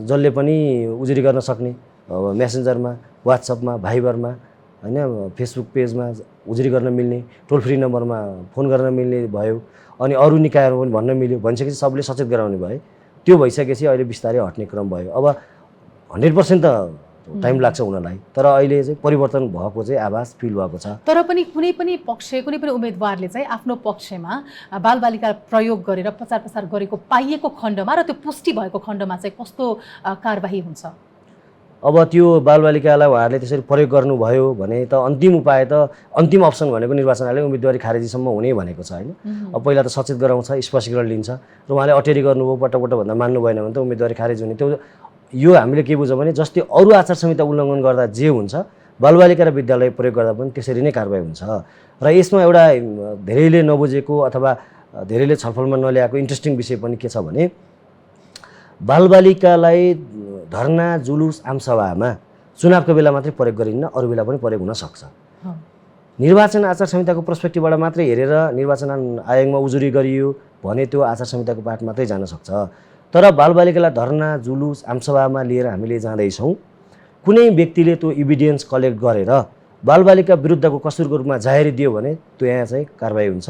जसले पनि उजुरी गर्न सक्ने मेसेन्जरमा, वाट्सएपमा, भाइबरमा, होइन फेसबुक पेजमा उजुरी गर्न मिल्ने, टोल फ्री नम्बरमा फोन गर्न मिल्ने भयो। अनि अरू निकायहरू पनि भन्न मिल्यो, भनिसकेपछि सबले सचेत गराउने भयो। त्यो भइसकेपछि अहिले बिस्तारै हट्ने क्रम भयो। अब 100% त टाइम लाग्छ हुनलाई, तर अहिले चाहिँ परिवर्तन भएको चाहिँ आभास फिल भएको छ। तर पनि कुनै पनि उम्मेदवारले चाहिँ आफ्नो पक्षमा बालबालिका प्रयोग गरेर प्रचार प्रसार गरेको पाइएको खण्डमा र त्यो पुष्टि भएको खण्डमा चाहिँ कस्तो कारबाही हुन्छ? अब त्यो बालबालिकालाई उहाँहरूले त्यसरी प्रयोग गर्नुभयो भने त अन्तिम उपाय त अन्तिम अप्सन भनेको निर्वाचन आयोगले उम्मेदवारी खारेजीसम्म हुने भनेको छ होइन। अब पहिला त सचेत गराउँछ, स्पष्टीकरण लिन्छ र उहाँले अटेरी गर्नुभयो, पटक भन्दा मान्नु भएन भने त उम्मेदवारी खारेज हुने। त्यो यो हामीले के बुझ्यौँ भने जस्तै अरू आचार संहिता उल्लङ्घन गर्दा जे हुन्छ बालबालिका र विद्यालय प्रयोग गर्दा पनि त्यसरी नै कारबाही हुन्छ। र यसमा एउटा धेरैले नबुझेको अथवा धेरैले छलफलमा नल्याएको इन्ट्रेस्टिङ विषय पनि के छ भने बालबालिकालाई धरना, जुलुस, आमसभामा चुनावको बेला मात्रै प्रयोग गरिन्न, अरू बेला पनि प्रयोग हुन सक्छ। निर्वाचन आचार संहिताको पर्सपेक्टिभबाट मात्रै हेरेर निर्वाचन आयोगमा उजुरी गरियो भने त्यो आचार संहिताको पाठ मात्रै जान सक्छ। तर बालबालिकालाई धरना, जुलुस, आमसभामा लिएर हामीले जाँदैछौँ, कुनै व्यक्तिले त्यो इभिडेन्स कलेक्ट गरेर बालबालिका विरुद्धको कसुरको रूपमा जाहेरी दियो भने त्यो यहाँ चाहिँ कारबाही हुन्छ।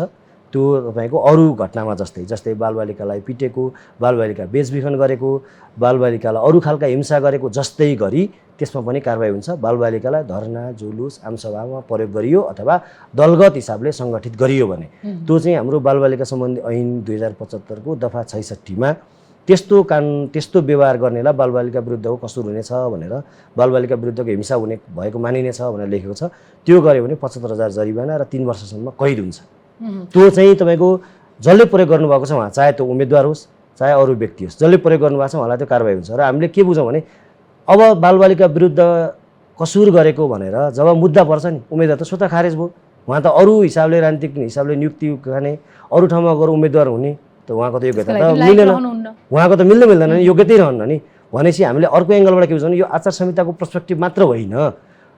त्यो तपाईँको अरू घटनामा जस्तै बालबालिकालाई पिटेको, बालबालिका बेचबिखन गरेको, बालबालिकालाई अरू खालका हिंसा गरेको जस्तै गरी त्यसमा पनि कारबाही हुन्छ। बालबालिकालाई धरना, जुलुस, आमसभामा प्रयोग गरियो अथवा दलगत हिसाबले सङ्गठित गरियो भने त्यो चाहिँ हाम्रो बालबालिका सम्बन्धी ऐन 2075 को दफा 66 मा त्यस्तो कानुन त्यस्तो व्यवहार गर्नेलाई बालबालिका विरुद्धको कसुर हुनेछ भनेर बालबालिका विरुद्धको हिंसा हुने भएको मानिनेछ भनेर लेखेको छ। त्यो गर्यो भने 75,000 जरिवाना र 3 वर्षसम्म कैद हुन्छ। त्यो चाहिँ तपाईँको जसले प्रयोग गर्नुभएको छ उहाँ, चाहे त्यो उम्मेदवार होस् चाहे अरू व्यक्ति होस्, जसले प्रयोग गर्नुभएको छ उहाँलाई त्यो कारबाही हुन्छ। र हामीले के बुझौँ भने अब बालबालिका विरुद्ध कसुर गरेको भनेर जब मुद्दा पर्छ नि, उम्मेदवार त स्वतः खारेज भयो, उहाँ त अरू हिसाबले राजनीतिक हिसाबले नियुक्ति गर्ने अरू ठाउँमा गएर उम्मेदवार हुने त उहाँको त योग्यता त मिलेन, उहाँको त मिल्दैन नि, योग्यतै रहन्न नि। भनेपछि हामीले अर्को एङ्गलबाट के बुझौँ, यो आचार संहिताको पर्सपेक्टिभ मात्र होइन,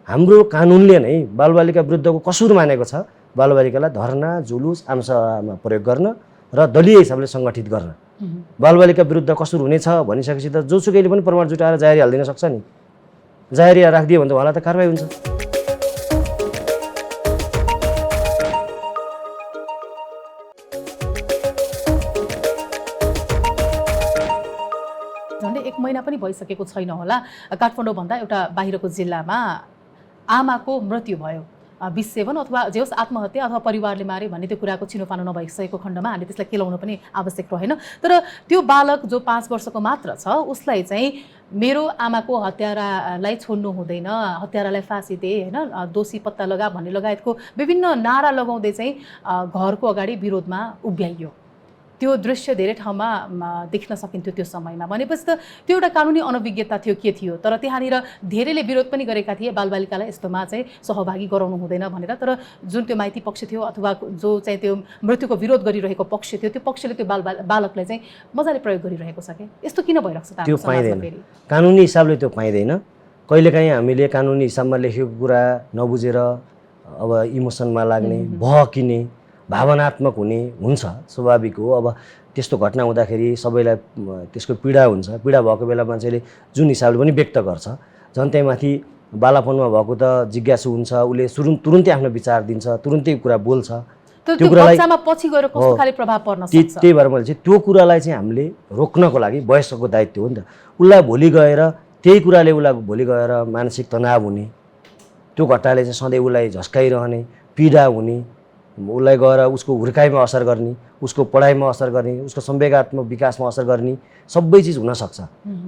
हाम्रो कानुनले नै बालबालिका विरुद्धको कसुर मानेको छ बालबालिकालाई धरना जुलुस आमसभामा प्रयोग गर्न र दलीय हिसाबले सङ्गठित गर्न। बालबालिका विरुद्ध कसुर हुनेछ भनिसकेपछि त जोसुकैले पनि प्रमाण जुटाएर जाहेरी हालिदिन सक्छ नि, जाहेरी राखिदियो भने त उहाँलाई त कारबाही हुन्छ। झन्डै 1 महिना पनि भइसकेको छैन होला, काठमाडौँभन्दा एउटा बाहिरको जिल्लामा आमाको मृत्यु भयो, विष सेवन अथवा जे होस् आत्महत्या अथवा परिवारले मारे भन्ने त्यो कुराको छिनोफानो नभइसकेको खण्डमा हामीले त्यसलाई केलाउन पनि आवश्यक रहेन। तर त्यो बालक जो 5 वर्षको मात्र छ उसलाई चाहिँ मेरो आमाको हत्यारालाई छोड्नु हुँदैन, हत्यारालाई फाँसी दे, होइन, दोषी पत्ता लगा भन्ने लगायतको विभिन्न नारा लगाउँदै चाहिँ घरको अगाडि विरोधमा उभ्याइयो। त्यो दृश्य धेरै ठाउँमा देख्न सकिन्थ्यो त्यो समयमा। भनेपछि त त्यो एउटा कानुनी अनभिज्ञता थियो, के थियो, तर त्यहाँनिर धेरैले विरोध पनि गरेका थिए बालबालिकालाई यस्तोमा चाहिँ सहभागी गराउनु हुँदैन भनेर। तर जुन त्यो माइती पक्ष थियो अथवा जो चाहिँ त्यो मृत्युको विरोध गरिरहेको पक्ष थियो त्यो पक्षले त्यो बालकलाई चाहिँ मजाले प्रयोग गरिरहेको छ कि यस्तो किन भइरहेको छ? त्यो पाइँदैन, कानुनी हिसाबले त्यो पाइँदैन। कहिलेकाहीँ हामीले कानुनी हिसाबमा लेखेको कुरा नबुझेर अब इमोसनमा लाग्ने, बहकिने, भावनात्मक हुने हुन्छ, स्वाभाविक हो। अब त्यस्तो घटना हुँदाखेरि सबैलाई त्यसको पीडा हुन्छ, पीडा भएको बेला मान्छेले जुन हिसाबले पनि व्यक्त गर्छ, झन् त्यहीमाथि बालापनमा भएको त जिज्ञासु हुन्छ, उसले तुरुन्तै आफ्नो विचार दिन्छ, तुरुन्तै कुरा बोल्छ, त्यो कुरालाई पछि गएर कस्तो खाले प्रभाव पर्न सक्छ। त्यही भएर मैले चाहिँ त्यो कुरालाई चाहिँ हामीले रोक्नको लागि वयस्कको दायित्व हो नि त। उसलाई भोलि गएर त्यही कुराले उसलाई भोलि गएर मानसिक तनाव हुने, त्यो घटनाले चाहिँ सधैँ उसलाई झस्काइरहने, पीडा हुने, उसलाई गएर उसको हुर्काइमा असर गर्ने, उसको पढाइमा असर गर्ने, उसको संवेगात्मक विकासमा असर गर्ने सबै चिज हुनसक्छ।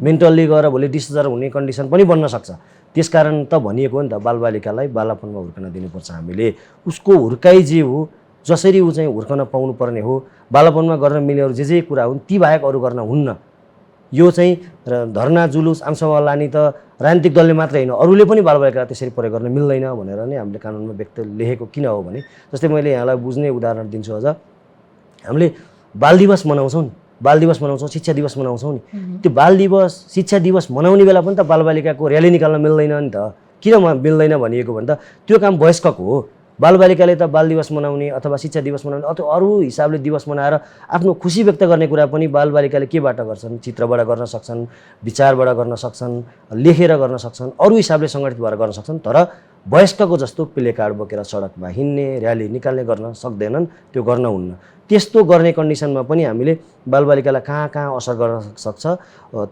मेन्टल्ली गएर भोलि डिसअर्डर हुने कन्डिसन पनि बन्न सक्छ। त्यसकारण त भनिएको हो नि त बालबालिकालाई बालापनमा हुर्कन दिनुपर्छ हामीले। उसको हुर्काइ जे हो, जसरी ऊ चाहिँ हुर्कन पाउनुपर्ने हो, बालापनमा गर्न मिल्ने अरू जे कुरा हुन् ती बाहेक अरू गर्न हुन्न। यो चाहिँ धरना जुलुस आमसभा लाने त राजनीतिक दलले मात्रै होइन, अरूले पनि बालबालिकालाई त्यसरी प्रयोग गर्न मिल्दैन भनेर नै हामीले कानुनमा व्यक्त लेखेको किन हो भने, जस्तै मैले यहाँलाई बुझ्ने उदाहरण दिन्छु। अझ हामीले बाल दिवस मनाउँछौँ नि, बाल दिवस मनाउँछौँ, शिक्षा दिवस मनाउँछौँ नि, त्यो बाल दिवस शिक्षा दिवस मनाउने बेला पनि त बालबालिकाको र्याली निकाल्न मिल्दैन नि त। किन मिल्दैन भनिएको भने त त्यो काम वयस्कको हो। बालबालिकाले त बाल दिवस मनाउने अथवा शिक्षा दिवस मनाउने अथवा अरू हिसाबले दिवस मनाएर आफ्नो खुसी व्यक्त गर्ने कुरा पनि बालबालिकाले केबाट गर्छन्? चित्रबाट गर्न सक्छन्, विचारबाट गर्न सक्छन्, लेखेर गर्न सक्छन्, अरू हिसाबले सङ्गठित भएर गर्न सक्छन्। तर वयस्कको जस्तो प्ले कार्ड बोकेर सडकमा हिँड्ने, र्याली निकाल्ने गर्न सक्दैनन्, त्यो गर्न हुन्न। त्यस्तो गर्ने कन्डिसनमा पनि हामीले बालबालिकालाई कहाँ कहाँ असर गर्न सक्छ,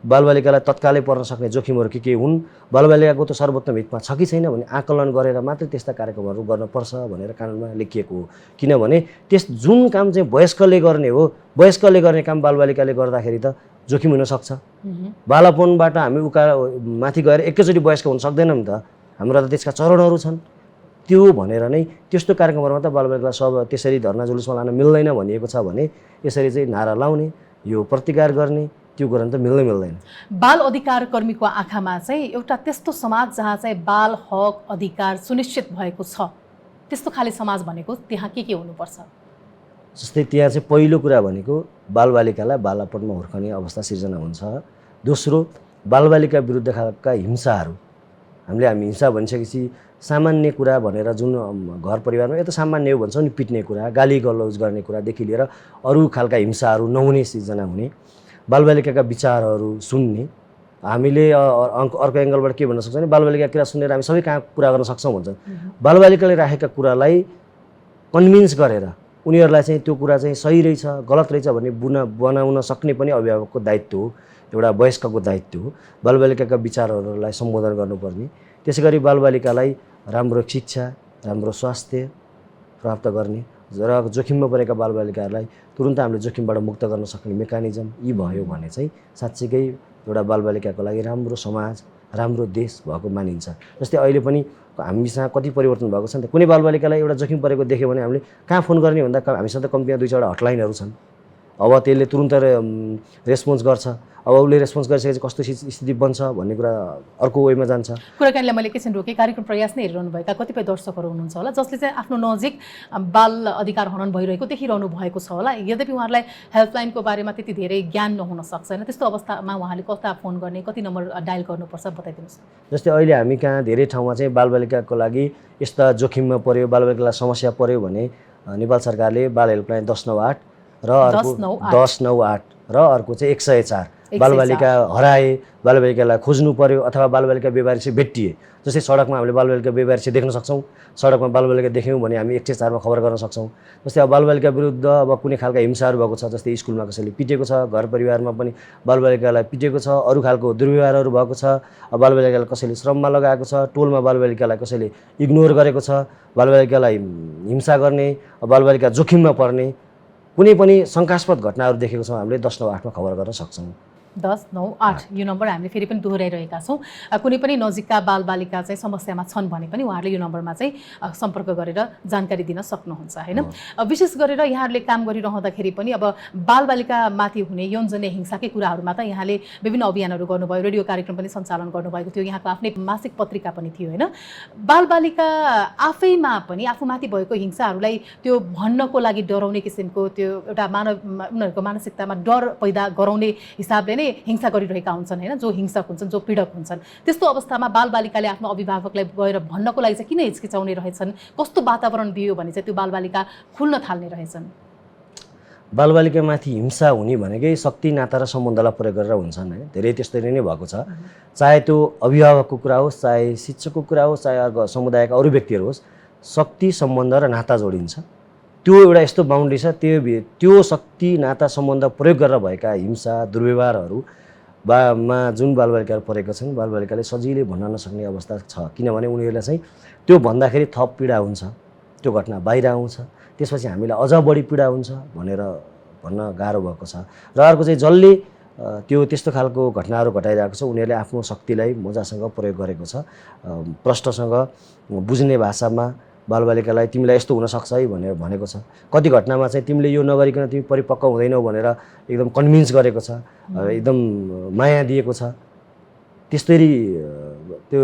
बालबालिकालाई तत्कालै पर्न सक्ने जोखिमहरू के हुन्, बालबालिकाको त सर्वोत्तम हितमा छ कि छैन भन्ने आकलन गरेर मात्रै त्यस्ता कार्यक्रमहरू गर्नुपर्छ भनेर कानुनमा लेखिएको हो। किनभने जुन काम चाहिँ वयस्कले गर्ने हो, वयस्कले गर्ने काम बालबालिकाले गर्दाखेरि त जोखिम हुनसक्छ। बालापनबाट हामी माथि गएर एकैचोटि वयस्क हुन सक्दैनौँ नि त, हाम्रा त त्यसका चरणहरू छन्। त्यो भनेर नै त्यस्तो कार्यक्रमहरूमा त बालबालिकालाई सब त्यसरी धरना जुलुसमा लान मिल्दैन भनिएको छ भने यसरी चाहिँ नारा लाउने, यो प्रतिकार गर्ने, त्यो गर्न त मिल्दैन। बाल अधिकार कर्मीको आँखामा चाहिँ एउटा त्यस्तो समाज जहाँ चाहिँ बाल हक अधिकार सुनिश्चित भएको छ, त्यस्तो खाले समाज भनेको त्यहाँ के हुनुपर्छ? जस्तै त्यहाँ चाहिँ पहिलो कुरा भनेको बालबालिकालाई बालापनमा हुर्कने अवस्था सिर्जना हुन्छ। दोस्रो, बालबालिका विरुद्धका हिंसाहरू, हामी हिंसा भनिसकेपछि सामान्य कुरा भनेर जुन घर परिवारमा यो त सामान्य हो भन्छौँ नि, पिट्ने कुरा, गाली गलौज गर्ने कुरादेखि लिएर अरू खालका हिंसाहरू नहुने सिर्जना हुने, बालबालिकाका विचारहरू सुन्ने। हामीले अर्को एङ्गलबाट के भन्न सक्छौँ भने बालबालिका कुरा सुनेर हामी सबै कहाँ कुरा गर्न सक्छौँ भन्छौँ। बालबालिकाले राखेका कुरालाई कन्भिन्स गरेर उनीहरूलाई चाहिँ त्यो कुरा चाहिँ सही रहेछ गलत रहेछ भन्ने बनाउन सक्ने पनि अभिभावकको दायित्व हो, एउटा वयस्कको दायित्व हो। बालबालिकाका विचारहरूलाई सम्बोधन गर्नुपर्ने। त्यसै गरी बालबालिकालाई राम्रो शिक्षा, राम्रो स्वास्थ्य प्राप्त गर्ने, र जोखिममा परेका बालबालिकाहरूलाई तुरुन्त हामीले जोखिमबाट मुक्त गर्न सक्ने मेकानिजम यी भयो भने चाहिँ साँच्चीकै एउटा बालबालिकाको लागि राम्रो समाज राम्रो देश भएको मानिन्छ। जस्तै अहिले पनि हामीसँग कति परिवर्तन भएको छ नि त। कुनै बालबालिकालाई एउटा जोखिम परेको देख्यो भने हामीले कहाँ फोन गर्ने भन्दा हामीसँग त कम्तीमा 2-4 हटलाइनहरू छन्। अब त्यसले तुरुन्त रेस्पोन्स गर्छ। अब उसले रेस्पोन्स गरिसकेपछि कस्तो स्थिति बन्छ भन्ने कुरा अर्को वेमा जान्छ। कुराकानीलाई मैले एकैछिन रोकेँ। कार्यक्रम प्रयास नै हेरिरहनुभएका कतिपय दर्शकहरू हुनुहुन्छ होला जसले चाहिँ आफ्नो नजिक बाल अधिकार हनन भइरहेको देखिरहनु भएको छ होला। यद्यपि उहाँहरूलाई हेल्पलाइनको बारेमा त्यति धेरै ज्ञान नहुन सक्छ होइन। त्यस्तो अवस्थामा उहाँले कता फोन गर्ने, कति नम्बर डायल गर्नुपर्छ बताइदिनुहोस्। जस्तै अहिले हामी कहाँ धेरै ठाउँमा चाहिँ बालबालिकाको लागि यस्ता जोखिममा पर्यो, बालबालिकालाई समस्या पर्यो भने नेपाल सरकारले बाल हेल्पलाइन 1098 र अर्को 1098 र अर्को चाहिँ 104 बालबालिका हराए, बालबालिकालाई खोज्नु पर्यो अथवा बालबालिका बेबारिसे भेटिए। जस्तै सडकमा हामीले बालबालिका बेबारिसे देख्न सक्छौँ। सडकमा बालबालिका देख्यौँ भने हामी 104 मा खबर गर्न सक्छौँ। जस्तै अब बालबालिका विरुद्ध अब कुनै खालका हिंसाहरू भएको छ, जस्तै स्कुलमा कसैले पिटेको छ, घर परिवारमा पनि बालबालिकालाई पिटेको छ, अरू खालको दुर्व्यवहारहरू भएको छ, बालबालिकालाई कसैले श्रममा लगाएको छ, टोलमा बालबालिकालाई कसैले इग्नोर गरेको छ, बालबालिकालाई हिंसा गर्ने, बालबालिका जोखिममा पर्ने कुनै पनि शङ्कास्पद घटनाहरू देखेको छौँ हामीले 1098 मा खबर गर्न सक्छौँ। 1098 यो नम्बर हामीले फेरि पनि दोहोऱ्याइरहेका छौँ। कुनै पनि नजिकका बालबालिका चाहिँ समस्यामा छन् भने पनि उहाँहरूले यो नम्बरमा चाहिँ सम्पर्क गरेर जानकारी दिन सक्नुहुन्छ होइन। विशेष गरेर यहाँहरूले काम गरिरहँदाखेरि पनि अब बालबालिकामाथि हुने यौनजन्य हिंसाकै कुराहरूमा त यहाँले विभिन्न अभियानहरू गर्नुभयो, रेडियो कार्यक्रम पनि सञ्चालन गर्नुभएको थियो, यहाँको आफ्नै मासिक पत्रिका पनि थियो होइन। बालबालिका आफैमा पनि आफूमाथि भएको हिंसाहरूलाई त्यो भन्नको लागि डराउने किसिमको त्यो एउटा उनीहरूको मानसिकतामा डर पैदा गराउने हिसाबले हिंसा गरिरहेका हुन्छन् होइन, जो हिंसक हुन्छन्, जो पीडक हुन्छन्। त्यस्तो अवस्थामा बालबालिकाले आफ्नो अभिभावकलाई गएर भन्नको लागि चाहिँ किन हिचकिचाउने रहेछन्? कस्तो वातावरण दियो भने चाहिँ त्यो बालबालिका खुल्न थाल्ने रहेछन्? बालबालिकामाथि हिंसा हुने भनेकै शक्ति नाता र सम्बन्धलाई प्रयोग गरेर हुन्छन् होइन। धेरै त्यसरी नै भएको छ। चाहे त्यो अभिभावकको कुरा होस्, चाहे शिक्षकको कुरा होस्, चाहे अर्को समुदायका अरू व्यक्तिहरू होस्, शक्ति सम्बन्ध र नाता जोडिन्छ। त्यो एउटा यस्तो बााउन्ड्री छ, त्यो शक्ति नाता सम्बन्ध प्रयोग गरेर भएका हिंसा दुर्व्यवहारहरू मा जुन बालबालिकाहरू परेका छन्, बालबालिकाले सजिलै भन्न नसक्ने अवस्था छ। किनभने उनीहरूलाई चाहिँ त्यो भन्दाखेरि थप पीडा हुन्छ, त्यो घटना बाहिर आउँछ, त्यसपछि हामीलाई अझ बढी पीडा हुन्छ भनेर भन्न गाह्रो भएको छ। र अर्को चाहिँ जसले त्यो त्यस्तो खालको घटनाहरू घटाइरहेको छ उनीहरूले आफ्नो शक्तिलाई मजासँग प्रयोग गरेको छ। प्रष्टसँग बुझ्ने भाषामा बालबालिकालाई तिमीलाई यस्तो हुनसक्छ है भनेर भनेको छ। कति घटनामा चाहिँ तिमीले यो नगरिकन तिमी परिपक्व हुँदैनौ भनेर एकदम कन्भिन्स गरेको छ, एकदम माया दिएको छ। त्यस्तरी त्यो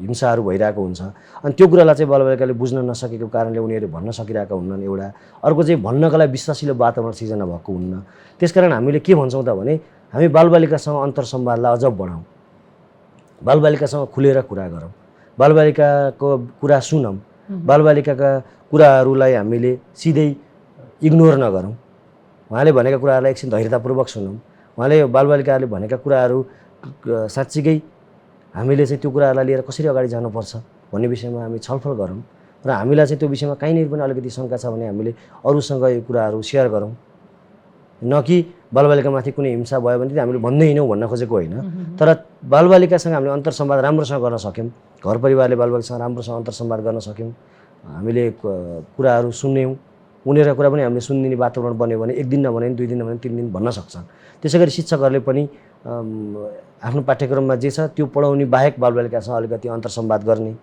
हिंसाहरू भइरहेको हुन्छ। अनि त्यो कुरालाई चाहिँ बालबालिकाले बुझ्न नसकेको कारणले उनीहरू भन्न सकिरहेका हुन्नन्। एउटा अर्को चाहिँ भन्नका लागि विश्वासिलो वातावरण सिर्जना भएको हुन्न। त्यसकारण हामीले के भन्छौँ त भने हामी बालबालिकासँग अन्तरसंवादलाई अझ बढाउँ, बालबालिकासँग खुलेर कुरा गरौँ, बालबालिकाको कुरा सुनौँ, बालबालिकाका कुराहरूलाई हामीले सिधै इग्नोर नगरौँ। उहाँले भनेका कुराहरूलाई एकछिन धैर्यतापूर्वक सुनौँ। उहाँले बालबालिकाहरूले भनेका कुराहरू साँच्चीकै हामीले चाहिँ त्यो कुराहरूलाई लिएर कसरी अगाडि जानुपर्छ भन्ने विषयमा हामी छलफल गरौँ। र हामीलाई चाहिँ त्यो विषयमा कहीँनिर पनि अलिकति शङ्का छ भने हामीले अरूसँग यो कुराहरू सेयर गरौँ। न कि बालबालिकामाथि कुनै हिंसा भयो भने हामीले भन्दै हिँडौँ भन्न खोजेको होइन। तर बालबालिकासँग हामीले अन्तरसंवाद राम्रोसँग गर्न सक्यौँ, घर परिवारले बालबालिकासँग राम्रोसँग अन्तरसंवाद गर्न सक्यौँ, हामीले कुराहरू सुन्यौँ, उनीहरूको कुरा पनि हामीले सुनिदिने वातावरण बन्यो भने 1 दिन नभने 2 दिन नभने 3 दिन भन्न सक्छन्। त्यसै गरी शिक्षकहरूले पनि आफ्नो पाठ्यक्रममा जे छ त्यो पढाउने बाहेक बालबालिकासँग अलिकति अन्तरसंवाद गर्ने,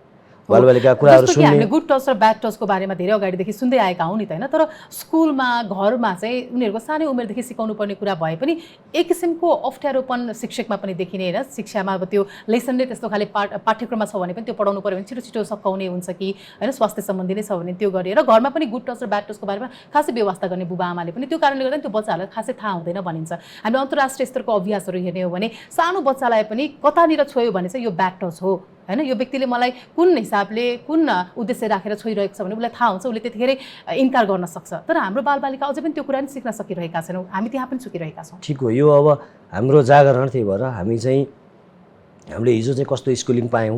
बालबालिका कुराहरू सुन्ने। हामीले गुड टच र ब्याड टचको बारेमा धेरै अगाडिदेखि सुन्दै आएका हौँ नि त होइन। तर स्कुलमा घरमा चाहिँ उनीहरूको सानै उमेरदेखि सिकाउनु पर्ने कुरा भए पनि एक किसिमको अप्ठ्यारोपन शिक्षकमा पनि देखिने होइन। शिक्षामा अब त्यो लेसन नै त्यस्तो खाले पाठ्यक्रममा छ भने पनि त्यो पढाउनु पर्यो भने छिटो छिटो सकाउने हुन्छ कि होइन, स्वास्थ्य सम्बन्धी नै छ भने त्यो गरेर घरमा पनि गुड टच र ब्याड टचको बारेमा खासै व्यवस्था गर्ने बुबा आमाले पनि। त्यो कारणले गर्दा त्यो बच्चाहरूलाई खासै थाहा हुँदैन भनिन्छ। हामी अन्तर्राष्ट्रिय स्तरको अभ्यासहरू हेर्ने हो भने सानो बच्चालाई पनि कतानिर छोयो भने चाहिँ यो ब्याड टच हो होइन, यो व्यक्तिले मलाई कुन हिसाबले कुन उद्देश्य राखेर छोइरहेको छ भने उसलाई थाहा हुन्छ, उसले त्यतिखेरै इन्कार गर्न सक्छ। तर हाम्रो बालबालिका अझै पनि त्यो कुरा नि सिक्न सकिरहेका छैनौँ, हामी त्यहाँ पनि चुकिरहेका छौँ। ठिक हो, यो अब हाम्रो जागरण त्यही भएर हामीले हिजो चाहिँ कस्तो स्कुलिङ पायौँ,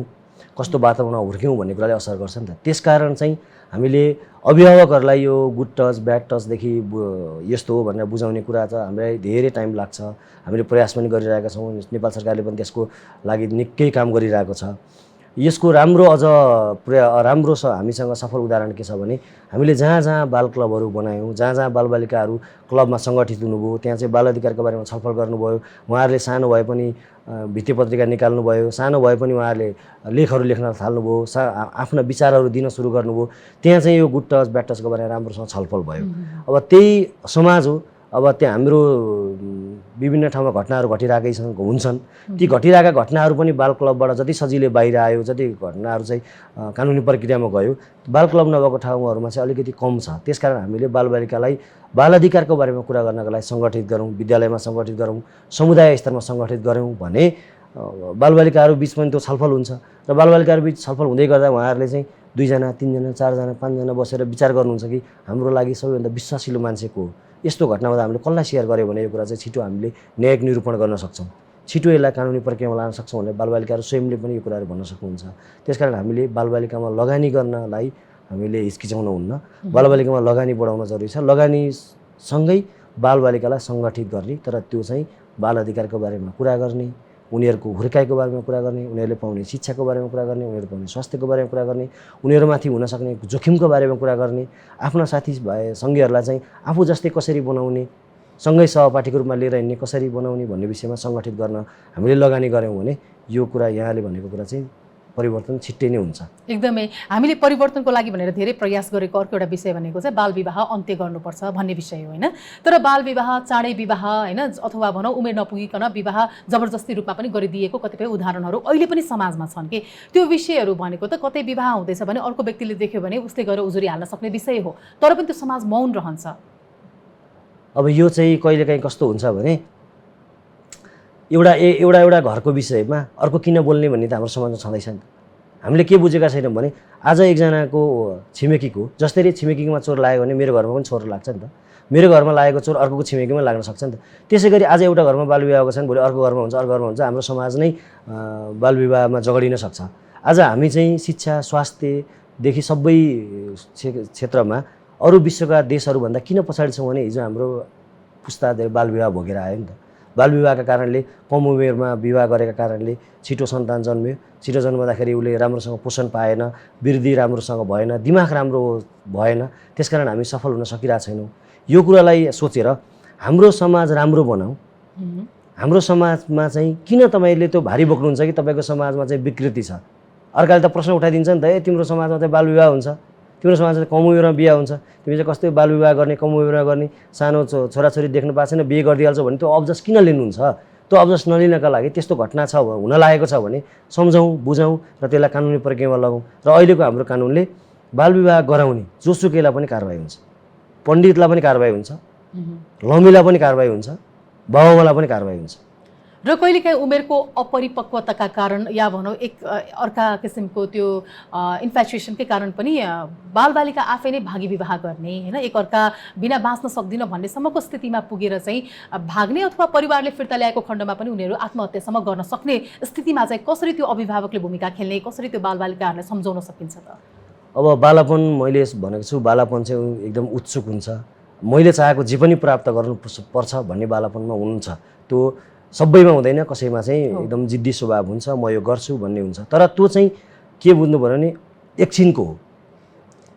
कस्तो वातावरणमा हुर्क्यौँ भन्ने कुराले असर गर्छ नि त। त्यसकारण चाहिँ हामीले अभिभावकहरूलाई यो गुड टच ब्याड टचदेखि यस्तो हो भनेर बुझाउने कुरा त हामीलाई धेरै टाइम लाग्छ। हामीले प्रयास पनि गरिरहेका छौँ, नेपाल सरकारले पनि त्यसको लागि निकै काम गरिरहेको छ। यसको राम्रो अझ राम्रो हामीसँग सफल उदाहरण के छ भने हामीले जहाँ जहाँ बाल क्लबहरू बनायौँ, जहाँ जहाँ बालबालिकाहरू क्लबमा सङ्गठित हुनुभयो, त्यहाँ चाहिँ बाल अधिकारको बारेमा छलफल गर्नुभयो। उहाँहरूले सानो भए पनि भित्ते पत्रिका निकाल्नुभयो, सानो भए पनि उहाँहरूले लेखहरू लेख्न थाल्नुभयो, आफ्ना विचारहरू दिन सुरु गर्नुभयो। त्यहाँ चाहिँ यो गुड टच ब्याड टचको बारेमा राम्रोसँग छलफल भयो। अब त्यही समाज हो। अब त्यहाँ हाम्रो विभिन्न ठाउँमा घटनाहरू घटिरहेकै हुन्छन्। ती घटिरहेका घटनाहरू पनि बाल क्लबबाट जति सजिलै बाहिर आयो, जति घटनाहरू चाहिँ कानुनी प्रक्रियामा गयो, बाल क्लब नभएको ठाउँहरूमा चाहिँ अलिकति कम छ। त्यसकारण हामीले बालबालिकालाई बाल अधिकारको बारेमा कुरा गर्नका लागि सङ्गठित गरौँ, विद्यालयमा सङ्गठित गरौँ, समुदाय स्तरमा सङ्गठित गरौँ भने बालबालिकाहरू बिच पनि त्यो छलफल हुन्छ। र बालबालिकाहरू बिच छलफल हुँदै गर्दा उहाँहरूले चाहिँ 2 जना 3 जना 4 जना 5 जना बसेर विचार गर्नुहुन्छ कि हाम्रो लागि सबैभन्दा विश्वासिलो मान्छे को हो। यस्तो घटना हुँदा हामीले कसलाई सेयर गर्यो भने यो कुरा चाहिँ छिटो हामीले न्यायिक निरूपण गर्न सक्छौँ, छिटो यसलाई कानुनी प्रक्रियामा लान सक्छौँ भने बालबालिकाहरू स्वयंले पनि यो कुराहरू भन्न सक्नुहुन्छ। त्यसकारण हामीले बालबालिकामा लगानी गर्नलाई हामीले हिचकिचाउनु हुन्न। बालबालिकामा लगानी बढाउन जरुरी छ। लगानीसँगै बालबालिकालाई सङ्गठित गर्ने, तर त्यो चाहिँ बाल अधिकारको बारेमा कुरा गर्ने, उनीहरूको हुर्काइको बारेमा कुरा गर्ने, उनीहरूले पाउने शिक्षाको बारेमा कुरा गर्ने, उनीहरू पाउने स्वास्थ्यको बारेमा कुरा गर्ने, उनीहरूमाथि हुन सक्ने जोखिमको बारेमा कुरा गर्ने, आफ्ना साथी भाइ सङ्गीहरूलाई चाहिँ आफू जस्तै कसरी बनाउने, सँगै सहपाठीको रूपमा लिएर हिँड्ने कसरी बनाउने भन्ने विषयमा सङ्गठित गर्न हामीले लगानी गऱ्यौँ भने यो कुरा यहाँले भनेको कुरा चाहिँ परिवर्तन छिट्टै नै हुन्छ। एकदमै हामीले परिवर्तनको लागि भनेर धेरै प्रयास गरेको अर्को एउटा विषय भनेको चाहिँ बाल विवाह अन्त्य गर्नुपर्छ भन्ने विषय हो होइन। तर बाल विवाह, चाँडै विवाह होइन, अथवा भनौँ उमेर नपुगिकन विवाह जबरजस्ती रूपमा पनि गरिदिएको कतिपय उदाहरणहरू अहिले पनि समाजमा छन् कि त्यो विषयहरू भनेको त कतै विवाह हुँदैछ भने अर्को व्यक्तिले देख्यो भने उसले गएर उजुरी हाल्न सक्ने विषय हो, तर पनि त्यो समाज मौन रहन्छ। अब यो चाहिँ कहिलेकाहीँ कस्तो हुन्छ भने एउटा घरको विषयमा अर्को किन बोल्ने भन्ने त हाम्रो समाजमा छँदैछ नि त। हामीले के बुझेका छैनौँ भने आज एकजनाको छिमेकीको जसरी छिमेकीमा चोर लाग्यो भने मेरो घरमा पनि चोर लाग्छ नि त। मेरो घरमा लागेको चोर अर्कोको छिमेकीमा लाग्न सक्छ नि त। त्यसै गरी आज एउटा घरमा बालविवाह भएको छ भने भोलि अर्को घरमा हुन्छ, अर्को घरमा हुन्छ। हाम्रो समाज नै बालविवाहमा जगडिन सक्छ। आज हामी चाहिँ शिक्षा स्वास्थ्यदेखि सबै क्षेत्रमा अरू विश्वका देशहरूभन्दा किन पछाडि छौँ भने हिजो हाम्रो पुस्ताले बालविवाह भोगेर आयो नि त। बालविवाहका कारणले कम उमेरमा विवाह गरेका कारणले छिटो सन्तान जन्मियो। छिटो जन्मदाखेरि उसले राम्रोसँग पोषण पाएन, वृद्धि राम्रोसँग भएन, दिमाग राम्रो भएन। त्यसकारण हामी सफल हुन सकिरहेको छैनौँ। यो कुरालाई सोचेर हाम्रो समाज राम्रो बनाऊ। हाम्रो समाजमा चाहिँ किन तपाईँले त्यो भारी बोक्नुहुन्छ कि तपाईँको समाजमा चाहिँ विकृति छ। अर्काले त प्रश्न उठाइदिन्छ नि त, ए तिम्रो समाजमा चाहिँ बालविवाह हुन्छ, तिम्रो समाजमा कम उमेरमा बिहा हुन्छ, तिमी चाहिँ कस्तै बालविवाह गर्ने, कम उमेरमा गर्ने, सानो छोराछोरी देख्नु पाएको छैन बिहे गरिदिइहाल्छौ भने त्यो अब्जस किन लिनुहुन्छ। त्यो अब्जस नलिनका लागि त्यस्तो घटना छ हुन लागेको छ भने सम्झौँ, बुझौँ र त्यसलाई कानुनी प्रक्रियामा लगाउँ। र अहिलेको हाम्रो कानुनले बालविवाह गराउने जोसुकैलाई पनि कारबाही हुन्छ, पण्डितलाई पनि कारबाही हुन्छ, लम्मीलाई पनि कारबाही हुन्छ, बाबुआमालाई पनि कारबाही हुन्छ। र कहिलेकाहीँ उमेरको अपरिपक्वताका कारण या भनौँ एक अर्का किसिमको त्यो इन्फ्याचुएसनकै कारण पनि बालबालिका आफै नै भागी विवाह गर्ने होइन, एक अर्का बिना बाँच्न सक्दिनँ भन्नेसम्मको स्थितिमा पुगेर चाहिँ भाग्ने अथवा परिवारले फिर्ता ल्याएको खण्डमा पनि उनीहरू आत्महत्यासम्म गर्न सक्ने स्थितिमा चाहिँ कसरी त्यो अभिभावकले भूमिका खेल्ने, कसरी त्यो बालबालिकाहरूलाई सम्झाउन सकिन्छ त? अब बालापन मैले भनेको छु, बालापन चाहिँ एकदम उत्सुक हुन्छ। मैले चाहेको जे पनि प्राप्त गर्नुपर्छ भन्ने बालापनमा हुनुहुन्छ। त्यो सबैमा हुँदैन, कसैमा चाहिँ एकदम जिद्दी स्वभाव हुन्छ, म यो गर्छु भन्ने हुन्छ। तर त्यो चाहिँ के बुझ्नु पऱ्यो भने एकछिनको हो।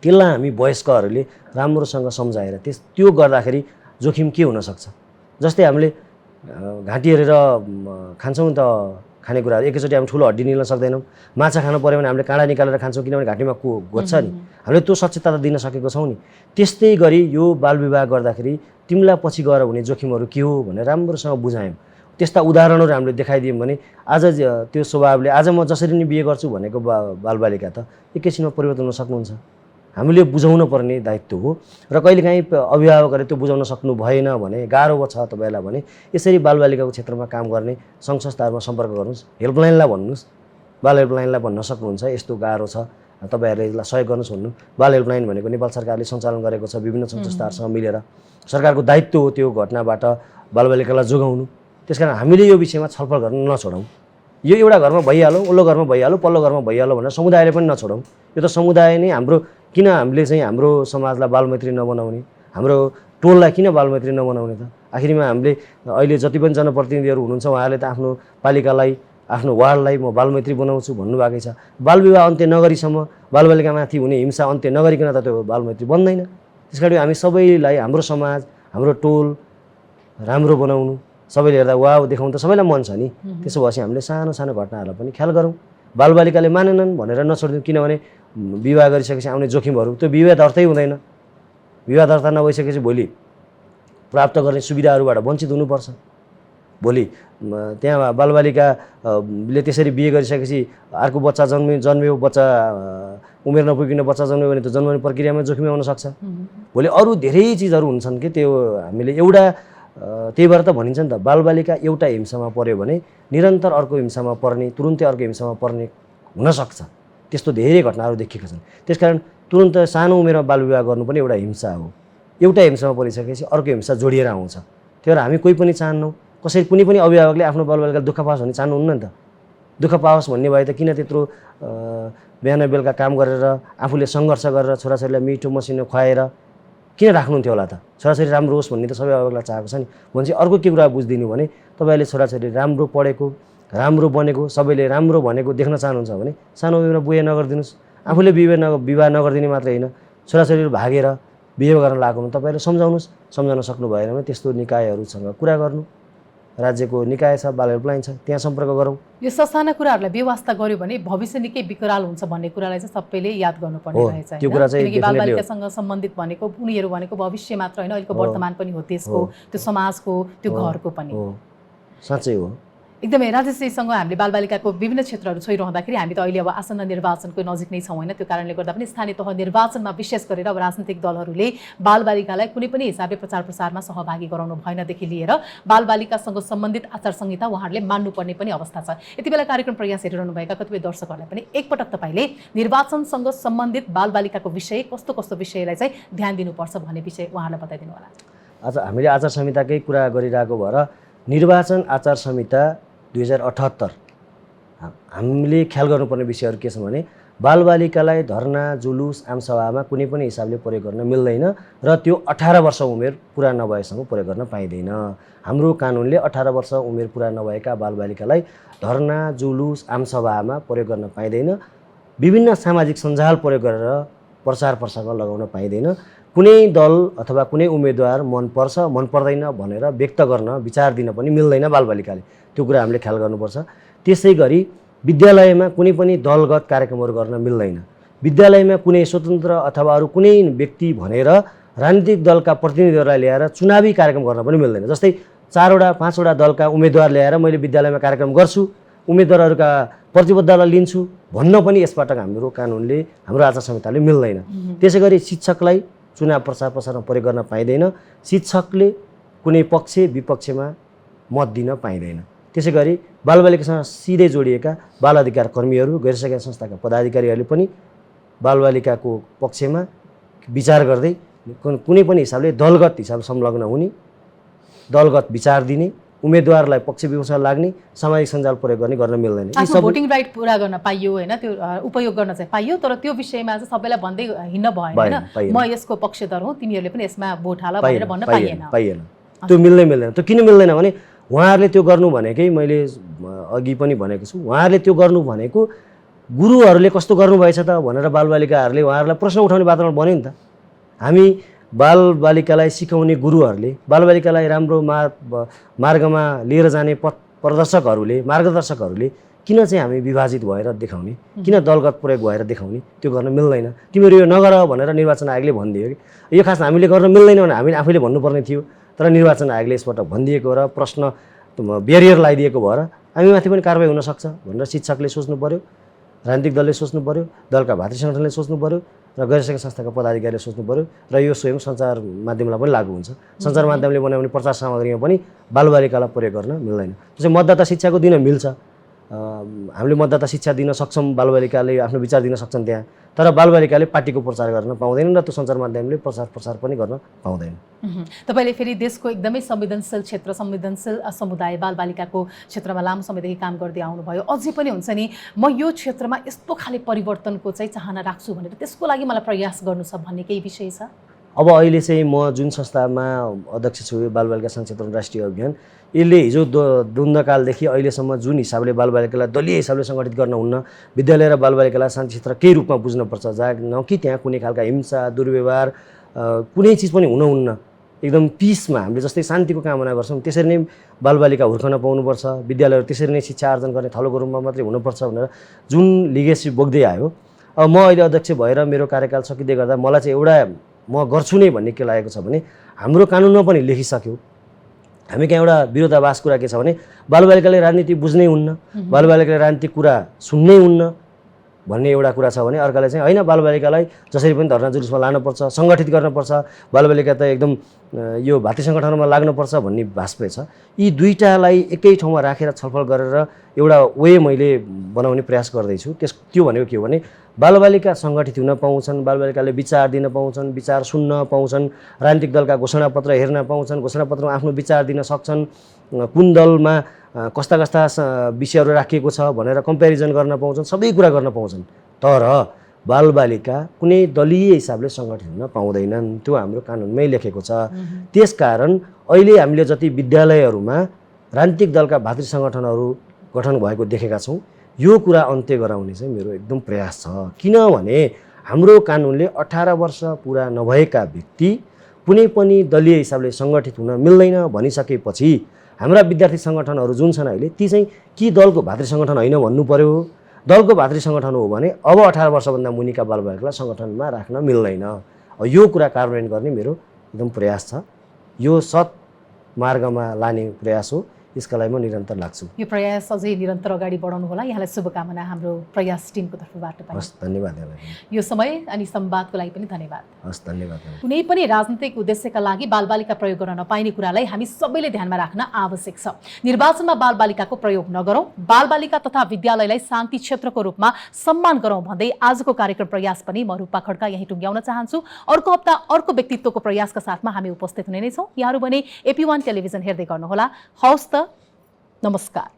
त्यसलाई हामी वयस्कहरूले राम्रोसँग सम्झाएर त्यो गर्दाखेरि जोखिम के हुनसक्छ। जस्तै हामीले घाँटी हेरेर खान्छौँ नि त खानेकुराहरू, एकैचोटि हामी ठुलो हड्डी निल्न सक्दैनौँ। माछा खानु पऱ्यो भने हामीले काँडा निकालेर खान्छौँ, किनभने घाँटीमा घोच्छ नि। हामीले त्यो सचेतता दिन सकेको छौँ नि। त्यस्तै गरी यो बालविवाह गर्दाखेरि तिमीलाई पछि गएर हुने जोखिमहरू के हो भनेर राम्रोसँग बुझायौँ। त्यस्ता उदाहरणहरू हामीले देखाइदियौँ भने आज त्यो स्वभावले आज म जसरी नै बिहे गर्छु भनेको बालबालिका त एकैछिनमा परिवर्तन हुन सक्नुहुन्छ। हामीले बुझाउन पर्ने दायित्व हो। र कहिलेकाहीँ अभिभावकहरूले त्यो बुझाउन सक्नु भएन भने, गाह्रो छ तपाईँलाई भने यसरी बालबालिकाको क्षेत्रमा काम गर्ने सङ्घ संस्थाहरूमा सम्पर्क गर्नुहोस्, हेल्पलाइनलाई भन्नुहोस्, बाल हेल्पलाइनलाई भन्न सक्नुहुन्छ यस्तो गाह्रो छ, तपाईँहरूले यसलाई सहयोग गर्नुहोस् भन्नु। बाल हेल्पलाइन भनेको नेपाल सरकारले सञ्चालन गरेको छ विभिन्न सङ्घ संस्थाहरूसँग मिलेर। सरकारको दायित्व हो त्यो घटनाबाट बालबालिकालाई जोगाउनु। त्यसकारण हामीले यो विषयमा छलफल गर्न नछोडौँ। यो एउटा घरमा भइहाल्यो, उल्लो घरमा भइहाल्यो, पल्लो घरमा भइहाल्यो भनेर समुदायले पनि नछोडौँ। यो त समुदाय नै हाम्रो, किन हामीले चाहिँ हाम्रो समाजलाई बालमैत्री नबनाउने, हाम्रो टोललाई किन बालमैत्री नबनाउने त? आखिरमा हामीले अहिले जति पनि जनप्रतिनिधिहरू हुनुहुन्छ उहाँहरूले त आफ्नो पालिकालाई आफ्नो वार्डलाई म बालमैत्री बनाउँछु भन्नुभएकै छ। बालविवाह अन्त्य नगरीसम्म, बालबालिकामाथि हुने हिंसा अन्त्य नगरिकन त त्यो बालमैत्री बन्दैन। त्यस कारण हामी सबैलाई, हाम्रो समाज, हाम्रो टोल राम्रो बनाउनु, सबैले हेर्दा वाव देखाउनु त सबैलाई मन छ नि। त्यसो भएपछि हामीले सानो सानो घटनाहरूलाई पनि ख्याल गरौँ। बालबालिकाले मानेनन् भनेर नछोडिदिउँ, किनभने विवाह गरिसकेपछि आउने जोखिमहरू, त्यो विवाह दर्तै हुँदैन। विवाह दर्ता नभइसकेपछि भोलि प्राप्त गर्ने सुविधाहरूबाट वञ्चित हुनुपर्छ। भोलि त्यहाँ बालबालिकाले त्यसरी बिहे गरिसकेपछि अर्को बच्चा जन्मियो, बच्चा उमेर नपुगिकन बच्चा जन्मियो भने त जन्मने प्रक्रियामा जोखिम आउन सक्छ। भोलि अरू धेरै चिजहरू हुन्छन् कि त्यो हामीले एउटा त्यही भएर त भनिन्छ नि त, बालबालिका एउटा हिंसामा पर्यो भने निरन्तर अर्को हिंसामा पर्ने, तुरुन्तै अर्को हिंसामा पर्ने हुनसक्छ। त्यस्तो धेरै घटनाहरू देखिएका छन्। त्यसकारण तुरुन्त सानो उमेरमा बालविवाह गर्नु पनि एउटा हिंसा हो। एउटा हिंसामा परिसकेपछि अर्को हिंसा जोडिएर आउँछ। त्यही भएर हामी कोही पनि चाहन्नौँ, कसै कुनै पनि अभिभावकले आफ्नो बालबालिकाले दुःख पाओस् भन्ने चाहनुहुन्न नि त। दुःख पाओस् भन्ने भए त किन त्यत्रो बिहान बेलुका काम गरेर आफूले सङ्घर्ष गरेर छोराछोरीलाई मिठो मसिनो खुवाएर किन राख्नुहुन्थ्यो होला त? छोराछोरी राम्रो होस् भन्ने त सबै अभिभावकलाई चाहेको छ नि। भने चाहिँ अर्को के कुरा बुझिदिनु भने तपाईँले छोराछोरी राम्रो पढेको, राम्रो बनेको, सबैले राम्रो भनेको देख्न चाहनुहुन्छ भने सानो उमेरमा बिहे नगरिदिनुहोस्। आफूले विवाह नगरिदिने मात्रै होइन, छोराछोरीहरू भागेर बिहे गर्न लागेको भने तपाईँले सम्झाउनुहोस्। सम्झाउन सक्नु भएन भने त्यस्तो निकायहरूसँग कुरा गर्नु। राज्यको निकाय छ, बाल हेल्पलाइन छ, त्यहाँ सम्पर्क गरौँ। यो ससाना कुराहरूलाई व्यवस्था गर्यो भने भविष्य निकै विकराल हुन्छ भन्ने कुरालाई चाहिँ सबैले याद गर्नुपर्ने रहेछ। त्यो कुरा चाहिँ किनकि बालबालिकासँग सम्बन्धित भनेको उनीहरू भनेको भविष्य मात्र होइन, अहिलेको वर्तमान पनि हो देशको, त्यो समाजको, त्यो घरको पनि हो। साँच्चै हो। एकदमै राजेशजीसँग हामीले बालबालिकाको विभिन्न क्षेत्रहरू छोइरहँदाखेरि हामी त अहिले अब आसन्न निर्वाचनको नजिक नै छौँ होइन, त्यो कारणले गर्दा पनि स्थानीय तह निर्वाचनमा विशेष गरेर अब राजनीतिक दलहरूले बालबालिकालाई कुनै पनि हिसाबले प्रचार प्रसारमा सहभागी गराउनु भएनदेखि लिएर बालबालिकासँग सम्बन्धित आचार संहिता उहाँहरूले मान्नुपर्ने पनि अवस्था छ। यति बेला कार्यक्रम प्रयास हेरिरहनुभएका कतिपय दर्शकहरूलाई पनि एकपटक तपाईँले निर्वाचनसँग सम्बन्धित बालबालिकाको विषय कस्तो कस्तो विषयलाई चाहिँ ध्यान दिनुपर्छ भन्ने विषय उहाँहरूलाई बताइदिनु होला। आज हामीले आचार संहिताकै कुरा गरिरहेको भएर निर्वाचन आचार संहिता 2078 हामीले ख्याल गर्नुपर्ने विषयहरू के छन् भने बालबालिकालाई धरना, जुलुस, आमसभामा कुनै पनि हिसाबले प्रयोग गर्न मिल्दैन र त्यो 18 वर्ष उमेर पुरा नभएसम्म प्रयोग गर्न पाइँदैन। हाम्रो कानुनले 18 वर्ष उमेर पुरा नभएका बालबालिकालाई धरना, जुलुस, आमसभामा प्रयोग गर्न पाइँदैन। विभिन्न सामाजिक सञ्जाल प्रयोग गरेर प्रचार प्रसारमा लगाउन पाइँदैन। कुनै दल अथवा कुनै उम्मेदवार मन पर्छ मन पर्दैन भनेर व्यक्त गर्न, विचार दिन पनि मिल्दैन बालबालिकाले। त्यो कुरा हामीले ख्याल गर्नुपर्छ। त्यसै गरी विद्यालयमा कुनै पनि दलगत कार्यक्रमहरू गर्न मिल्दैन। विद्यालयमा कुनै स्वतन्त्र अथवा अरू कुनै व्यक्ति भनेर राजनीतिक दलका प्रतिनिधिहरूलाई ल्याएर चुनावी कार्यक्रम गर्न पनि मिल्दैन। जस्तै 4वटा 5वटा दलका उम्मेदवार ल्याएर मैले विद्यालयमा कार्यक्रम गर्छु, उम्मेदवारहरूका प्रतिबद्धतालाई लिन्छु भन्न पनि यसबाट हाम्रो कानुनले, हाम्रो आचार संहिताले मिल्दैन। त्यसै गरी शिक्षकलाई चुनाव प्रचार प्रसारमा प्रयोग गर्न पाइँदैन। शिक्षकले कुनै पक्ष विपक्षमा मत दिन पाइँदैन। त्यसै गरी बालबालिकासँग सिधै जोडिएका बाल अधिकार कर्मीहरू, गैरसरकारी संस्थाका पदाधिकारीहरूले पनि बालबालिकाको पक्षमा विचार गर्दै कुनै पनि हिसाबले दलगत हिसाबले संलग्न हुने, दलगत विचार दिने, उम्मेदवारलाई पक्ष विपक्षमा लाग्ने, सामाजिक सञ्जाल प्रयोग गर्न मिल्दैन। आफ्नो भोटिङ राइट पुरा गर्न पाइयो होइन, त्यो उपयोग गर्न चाहिँ पाइयो, तर त्यो विषयमा चाहिँ सबैलाई भन्दै हिँड्न भएन होइन, म यसको पक्षधर हुँ, तिमीहरूले पनि यसमा भोट हाल भनेर भन्न पाइएन। त्यो मिल्दैन। त्यो किन मिल्दैन भने उहाँहरूले त्यो गर्नु भनेकै मैले अघि पनि भनेको छु, उहाँहरूले त्यो गर्नु भनेको गुरुहरूले कस्तो गर्नुभएछ त भनेर बालबालिकाहरूले उहाँहरूलाई प्रश्न उठाउने वातावरण बन्यो नि त। हामी बालबालिकालाई सिकाउने गुरुहरूले, बालबालिकालाई राम्रो मार्गमा लिएर जाने प्रदर्शकहरूले, मार्गदर्शकहरूले किन चाहिँ हामी विभाजित भएर देखाउने, किन दलगत प्रयोग भएर देखाउने? त्यो गर्न मिल्दैन। तिमीहरू यो नगर भनेर निर्वाचन आयोगले भनिदियो कि यो खास हामीले गर्न मिल्दैन भने हामीले आफैले भन्नुपर्ने थियो, तर निर्वाचन आयोगले यसबाट भनिदिएको र प्रश्न ब्यारियर लगाइदिएको भएर हामीमाथि पनि कारबाही हुनसक्छ भनेर शिक्षकले सोच्नु पऱ्यो, राजनीतिक दलले सोच्नु पऱ्यो, दलका भातृ सङ्गठनले सोच्नु पऱ्यो र गैरसरकारी संस्थाका पदाधिकारीले सोच्नु पऱ्यो र यो स्वयं सञ्चार माध्यमलाई पनि लागू हुन्छ। सञ्चार माध्यमले बनाउने प्रचार सामग्रीमा पनि बालबालिकालाई प्रयोग गर्न मिल्दैन। त्यसै मतदाता शिक्षाको दिन मिल्छ, हामीले मतदाता शिक्षा दिन सक्छौँ, बालबालिकाले आफ्नो विचार दिन सक्छन् त्यहाँ, तर बालबालिकाले पार्टीको प्रचार गर्न पाउँदैनन् र त्यो सञ्चार माध्यमले प्रचार पनि गर्न पाउँदैन। तपाईँले फेरि देशको एकदमै संवेदनशील क्षेत्र, संवेदनशील समुदाय बालबालिकाको क्षेत्रमा लामो समयदेखि काम गर्दै आउनुभयो। अझै पनि हुन्छ नि म यो क्षेत्रमा यस्तो खाले परिवर्तनको चाहिँ चाहना राख्छु भनेर त्यसको लागि मलाई प्रयास गर्नु छ भन्ने केही विषय छ? अब अहिले चाहिँ म जुन संस्थामा अध्यक्ष छु, यो बालबालिका संक्षेत्रण राष्ट्रिय अभियान, यसले हिजो द्वन्द्वकालदेखि अहिलेसम्म जुन हिसाबले बालबालिकालाई दलीय हिसाबले सङ्गठित गर्न हुन्न, विद्यालय र बालबालिकालाई शान्ति क्षेत्र केही रूपमा बुझ्नुपर्छ, जहाँ न कि त्यहाँ कुनै खालका हिंसा दुर्व्यवहार कुनै चिज पनि हुनुहुन्न, एकदम पिसमा हामीले जस्तै शान्तिको कामना गर्छौँ त्यसरी नै बालबालिका हुर्कन पाउनुपर्छ, विद्यालयहरू त्यसरी नै शिक्षा आर्जन गर्ने थलोको रूपमा मात्रै हुनुपर्छ भनेर जुन लिगेसी बोक्दै आयो। अब म अहिले अध्यक्ष भएर मेरो कार्यकाल सकिँदै गर्दा मलाई चाहिँ एउटा म गर्छु नै भन्ने के लागेको छ भने, हाम्रो कानुनमा पनि लेखिसक्यो, हामी कहाँ एउटा विरोधाभास कुरा के छ भने बालबालिकाले राजनीति बुझ्नै हुन्न, बालबालिकाले राजनीतिक कुरा सुन्नै हुन्न भन्ने एउटा कुरा छ भने, अर्काले चाहिँ होइन बालबालिकालाई जसरी पनि धर्ना जुलुसमा लानुपर्छ, सङ्गठित गर्नुपर्छ, बालबालिका त एकदम यो भातृ सङ्गठनमा लाग्नुपर्छ भन्ने भाषा छ। यी दुईटालाई एकै ठाउँमा राखेर छलफल गरेर एउटा वे मैले बनाउने प्रयास गर्दैछु। त्यो भनेको के हो भने बालबालिका सङ्गठित हुन पाउँछन्, बालबालिकाले विचार दिन पाउँछन्, विचार सुन्न पाउँछन्, राजनीतिक दलका घोषणापत्र हेर्न पाउँछन्, घोषणापत्रमा आफ्नो विचार दिन सक्छन्, कुन दलमा कस्ता कस्ता विषयहरू राखिएको छ भनेर कम्पेरिजन गर्न पाउँछन्, सबै कुरा गर्न पाउँछन्। तर बालबालिका कुनै दलीय हिसाबले सङ्गठित हुन पाउँदैनन्, त्यो हाम्रो कानुनमै लेखेको छ। त्यसकारण अहिले हामीले जति विद्यालयहरूमा राजनीतिक दलका भातृ सङ्गठनहरू गठन भएको देखेका छौँ, यो कुरा अन्त्य गराउने चाहिँ मेरो एकदम प्रयास छ। किनभने हाम्रो कानुनले 18 वर्ष पुरा नभएका व्यक्ति कुनै पनि दलीय हिसाबले सङ्गठित हुन मिल्दैन भनिसकेपछि हाम्रा विद्यार्थी सङ्गठनहरू जुन छन् अहिले ती चाहिँ कि दलको भातृ सङ्गठन होइन भन्नु पर्यो, दलको भातृ सङ्गठन हो भने अब 18 वर्षभन्दा मुनिका बालबालिकालाई सङ्गठनमा राख्न मिल्दैन। यो कुरा कार्यान्वयन गर्ने मेरो एकदम प्रयास छ, यो सत् मार्गमा लाने प्रयास हो, यसका लागि म निरन्तर लाग्छु। यो प्रयास अझै निरन्तर अगाडि बढाउनु होला, यहाँलाई शुभकामना हाम्रो प्रयास टिमको तर्फबाट पनि। हस्, धन्यवाद यहाँलाई। यो समय अनि संवादको लागि पनि धन्यवाद। हस्, धन्यवाद। कुनै पनि राजनीतिक उद्देश्यका लागि बालबालिका प्रयोग गर्न नपाइने कुरालाई हामी सबैले ध्यानमा राख्न आवश्यक छ। निर्वाचनमा बालबालिकाको प्रयोग नगरौँ, बालबालिका तथा विद्यालयलाई शान्ति क्षेत्रको रूपमा सम्मान गरौँ भन्दै आजको कार्यक्रम प्रयास पनि म रूपा खड्का यही टुङ्ग्याउन चाहन्छु। अर्को हप्ता अर्को व्यक्तित्वको प्रयासका साथमा हामी उपस्थित हुने नै छौँ। यहाँहरू भने AP1 टेलिभिजन हेर्दै गर्नुहोला। हवस् त, नमस्कार।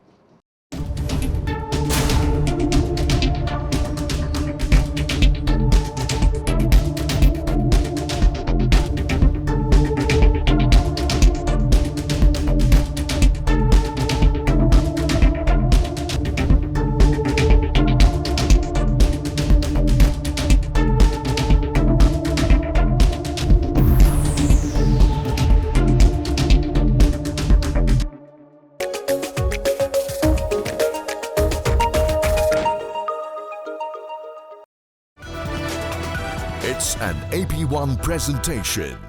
It's an AP1 presentation.